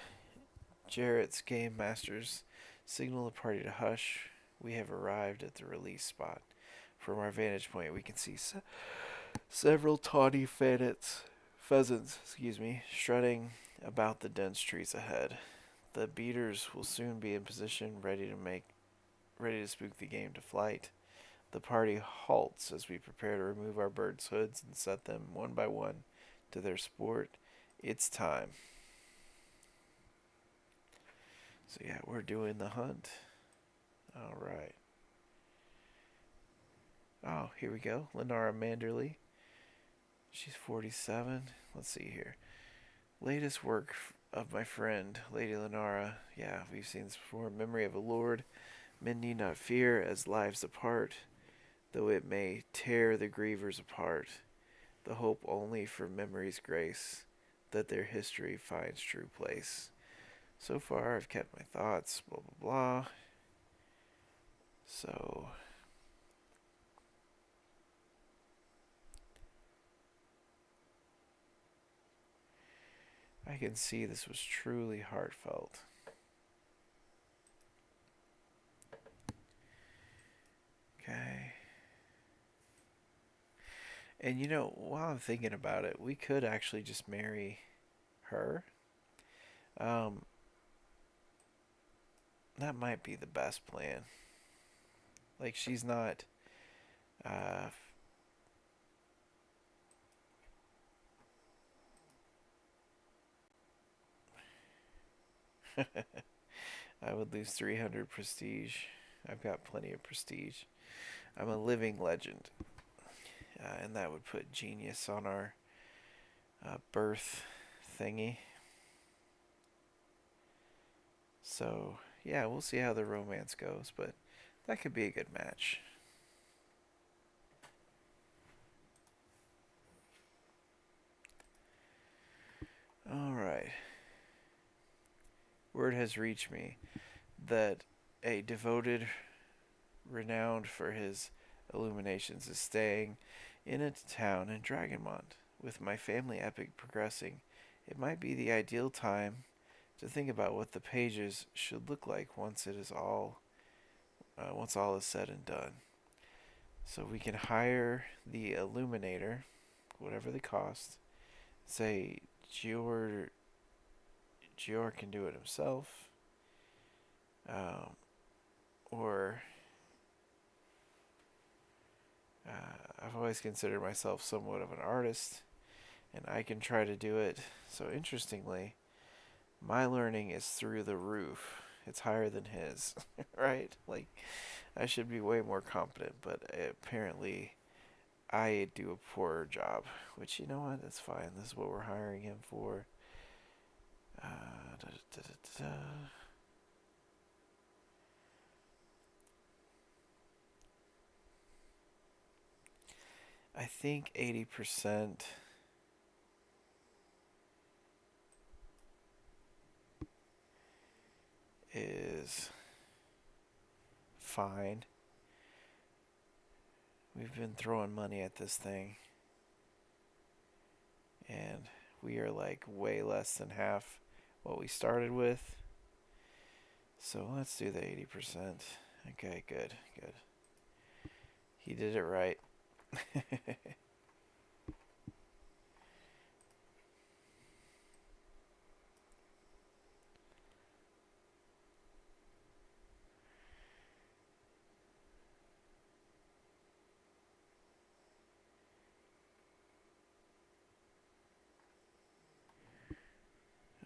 Jarrett's game masters signal the party to hush. We have arrived at the release spot. From our vantage point, we can see several tawny pheasants, strutting about the dense trees ahead. The beaters will soon be in position, ready to spook the game to flight. The party halts as we prepare to remove our birds' hoods and set them one by one to their sport. It's time. So yeah, we're doing the hunt. All right. Oh, here we go. Lenara Manderley. She's 47. Let's see here. Latest work of my friend, Lady Lenara. Yeah, we've seen this before. Memory of a lord. Men need not fear as lives apart, though it may tear the grievers apart. The hope only for memory's grace, that their history finds true place. So far, I've kept my thoughts, blah, blah, blah. So, I can see this was truly heartfelt. Okay. And you know, while I'm thinking about it, we could actually just marry her. Um, that might be the best plan. Like, she's not. Uh, I would lose 300 prestige. I've got plenty of prestige. I'm a living legend. And that would put genius on our birth thingy. So, yeah, we'll see how the romance goes, but that could be a good match. Alright. Word has reached me that a devoted, renowned for his illuminations, is staying in a town in Dragonmont. With my family epic progressing, it might be the ideal time to think about what the pages should look like once all is said and done. So we can hire the illuminator, whatever the cost. Say Gior can do it himself, um, or I've always considered myself somewhat of an artist, and I can try to do it. So interestingly, my learning is through the roof. It's higher than his, right? Like, I should be way more competent, but apparently I do a poorer job. Which, you know what? It's fine. This is what we're hiring him for. Da, da, da, da. I think 80% is fine. We've been throwing money at this thing, and we are like way less than half what we started with. So let's do the 80%. Okay, good, good. He did it right.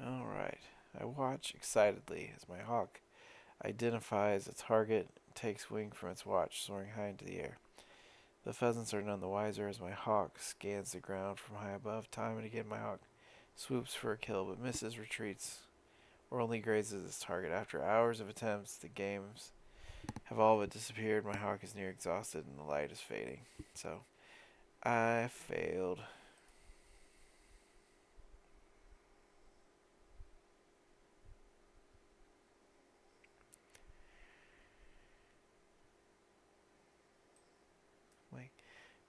Alright. I watch excitedly as my hawk identifies a target and takes wing from its watch, soaring high into the air. The pheasants are none the wiser as my hawk scans the ground from high above. Time and again my hawk swoops for a kill, but misses, retreats, or only grazes its target. After hours of attempts, the games have all but disappeared. My hawk is near exhausted and the light is fading. So, I failed.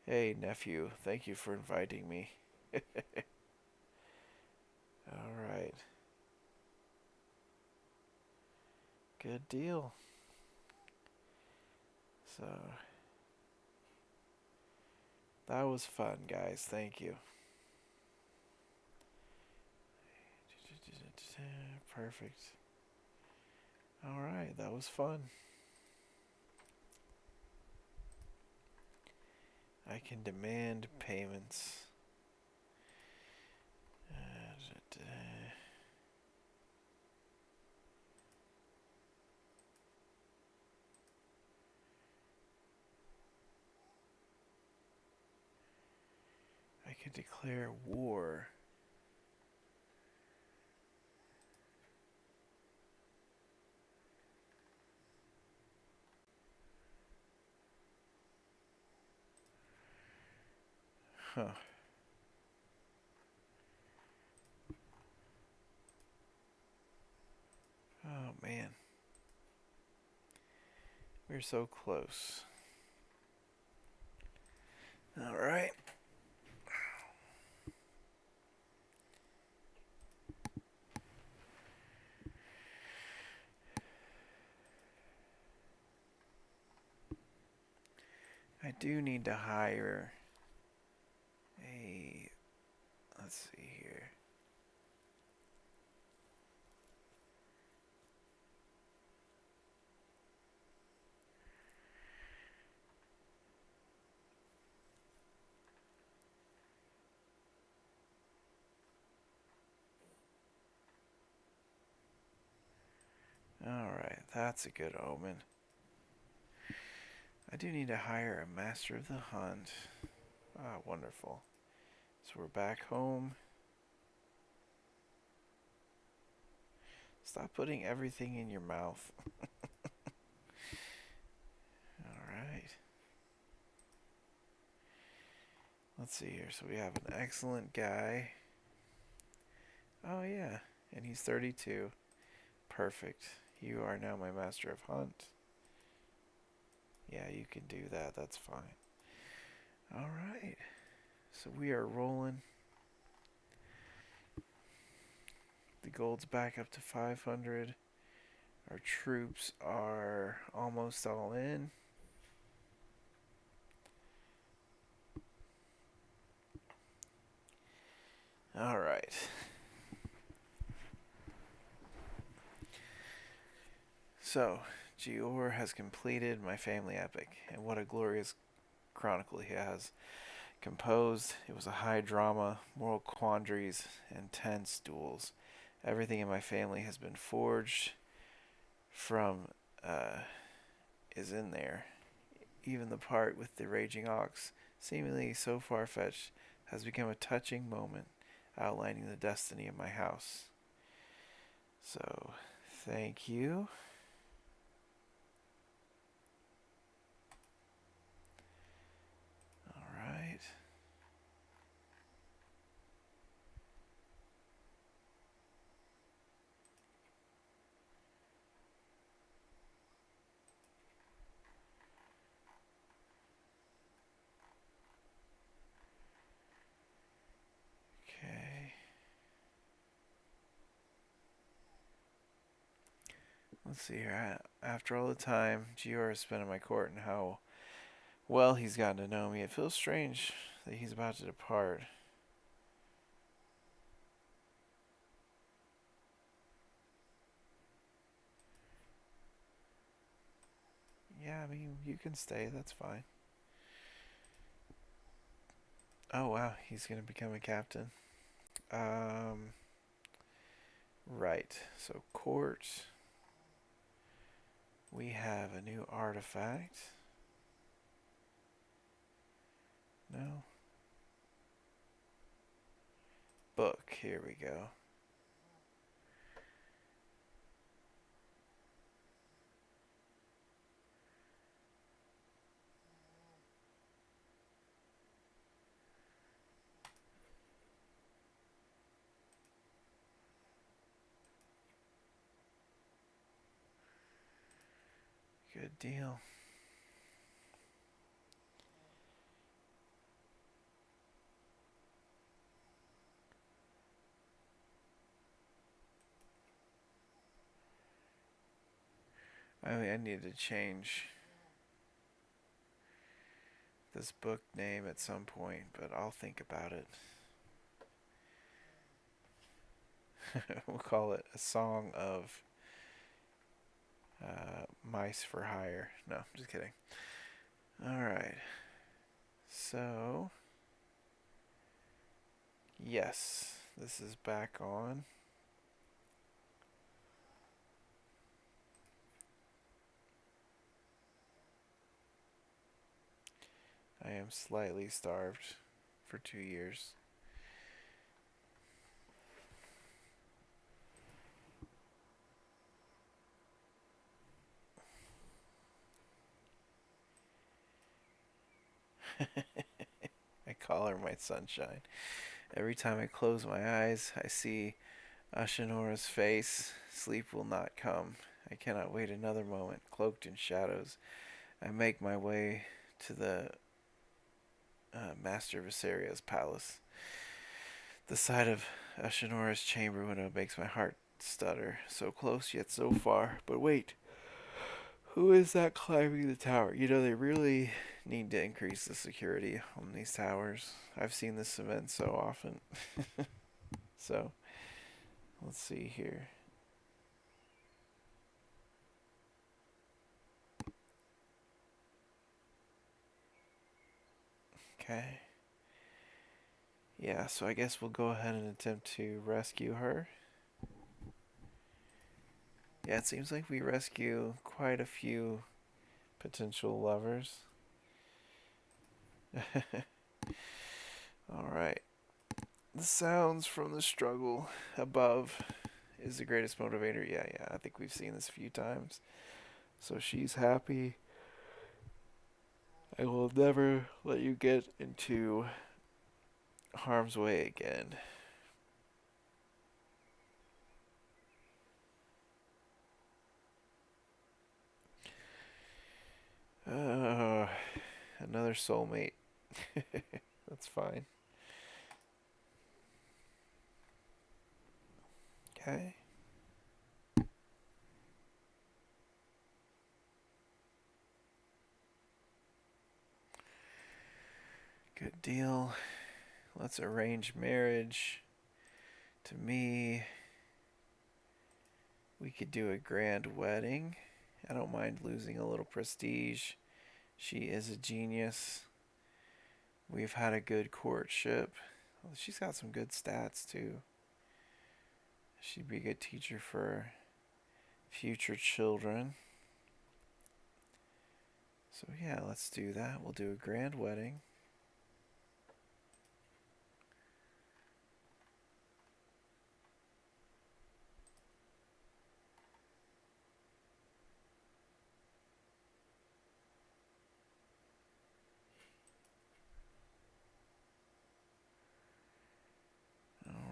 Hey, nephew, thank you for inviting me. Alright. Good deal. So, that was fun, guys. Thank you. Perfect. Alright, that was fun. I can demand payments. I can declare war. Huh. Oh, man. We're so close. Alright. I do need to hire a... Let's see here. Alright, that's a good omen. I do need to hire a master of the hunt. Ah, wonderful. So we're back home. Stop putting everything in your mouth. Alright. Let's see here. So we have an excellent guy. Oh, yeah. And he's 32. Perfect. You are now my master of hunt. Yeah, you can do that. That's fine. Alright. So we are rolling. The gold's back up to 500. Our troops are almost all in. Alright. So, Gior has completed my family epic, and what a glorious chronicle he has composed. It was a high drama, moral quandaries, and tense duels. Everything in my family has been forged from, is in there. Even the part with the raging ox, seemingly so far-fetched, has become a touching moment, outlining the destiny of my house. So, thank you. Alright. Okay. Let's see here. After all the time Gior has spent in my court and how well he's gotten to know me, it feels strange that he's about to depart. Yeah, I mean, you can stay. That's fine. Oh, wow. He's going to become a captain. Right. So, court. We have a new artifact. No. Book. Here we go. Good deal. I need to change this book name at some point, but I'll think about it. We'll call it A Song of Mice for Hire. No, I'm just kidding. Alright. So, yes, this is back on. I am slightly starved for 2 years. I call her my sunshine. Every time I close my eyes, I see Ashinora's face. Sleep will not come. I cannot wait another moment, cloaked in shadows. I make my way to the Master Viseria's palace. The sight of Ashinora's chamber window makes my heart stutter. So close yet so far. But wait, who is that climbing the tower? You know, they really need to increase the security on these towers. I've seen this event so often. So, let's see here. Okay. Yeah, so I guess we'll go ahead and attempt to rescue her. Yeah, it seems like we rescue quite a few potential lovers. Alright. The sounds from the struggle above is the greatest motivator. Yeah, I think we've seen this a few times. So she's happy. I will never let you get into harm's way again. Another soulmate. That's fine. Okay. Good deal. Let's arrange marriage. To me, we could do a grand wedding. I don't mind losing a little prestige. She is a genius. We've had a good courtship. She's got some good stats too. She'd be a good teacher for future children. So yeah, let's do that. We'll do a grand wedding.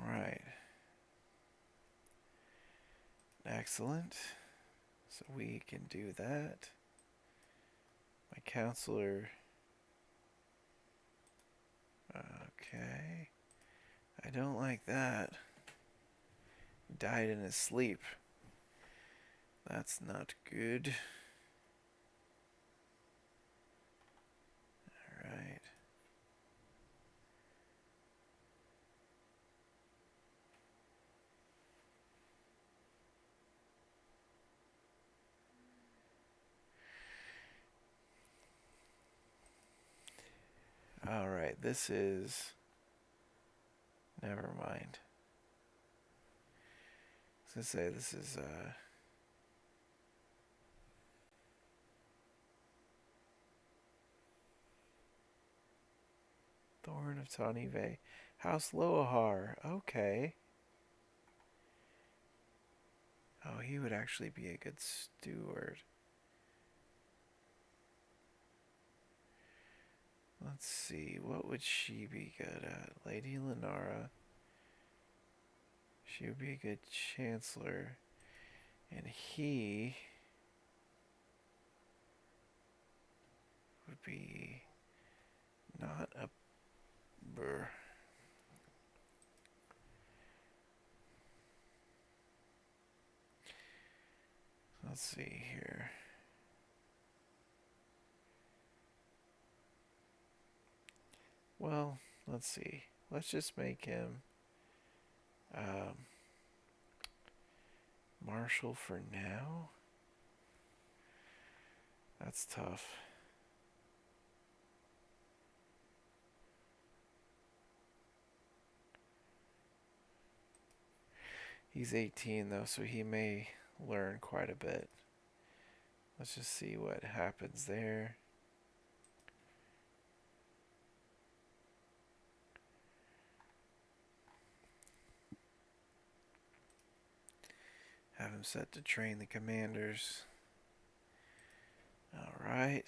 Alright. Excellent. So we can do that. My counselor. Okay. I don't like that. He died in his sleep. That's not good. Alright. Alright, this is... Never mind. I was gonna say, this is, Thorn of Tanive. House Loahar. Okay. Oh, he would actually be a good steward. Let's see, what would she be good at? Lady Lenara. She would be a good chancellor. And he would be not a burr. Let's see here. Well, let's see. Let's just make him um, Marshal for now. That's tough. He's 18 though, so he may learn quite a bit. Let's just see what happens there. Have him set to train the commanders. Alright.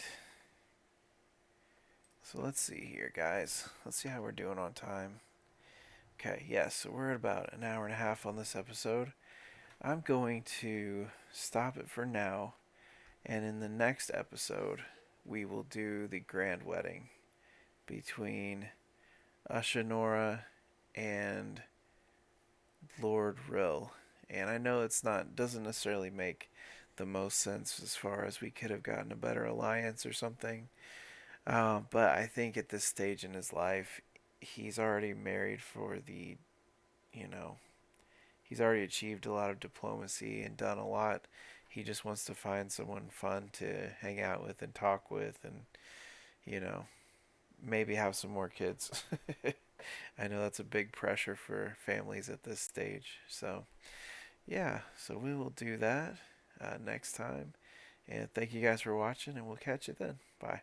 So let's see here, guys. Let's see how we're doing on time. Okay, yes, so we're at about an hour and a half on this episode. I'm going to stop it for now, and in the next episode, we will do the grand wedding between Ashanora and Lord Rhyll. And I know it's not doesn't necessarily make the most sense as far as we could have gotten a better alliance or something. But I think at this stage in his life, he's already married for the, you know, he's already achieved a lot of diplomacy and done a lot. He just wants to find someone fun to hang out with and talk with and, you know, maybe have some more kids. I know that's a big pressure for families at this stage. So, yeah, so we will do that next time. And thank you guys for watching, and we'll catch you then. Bye.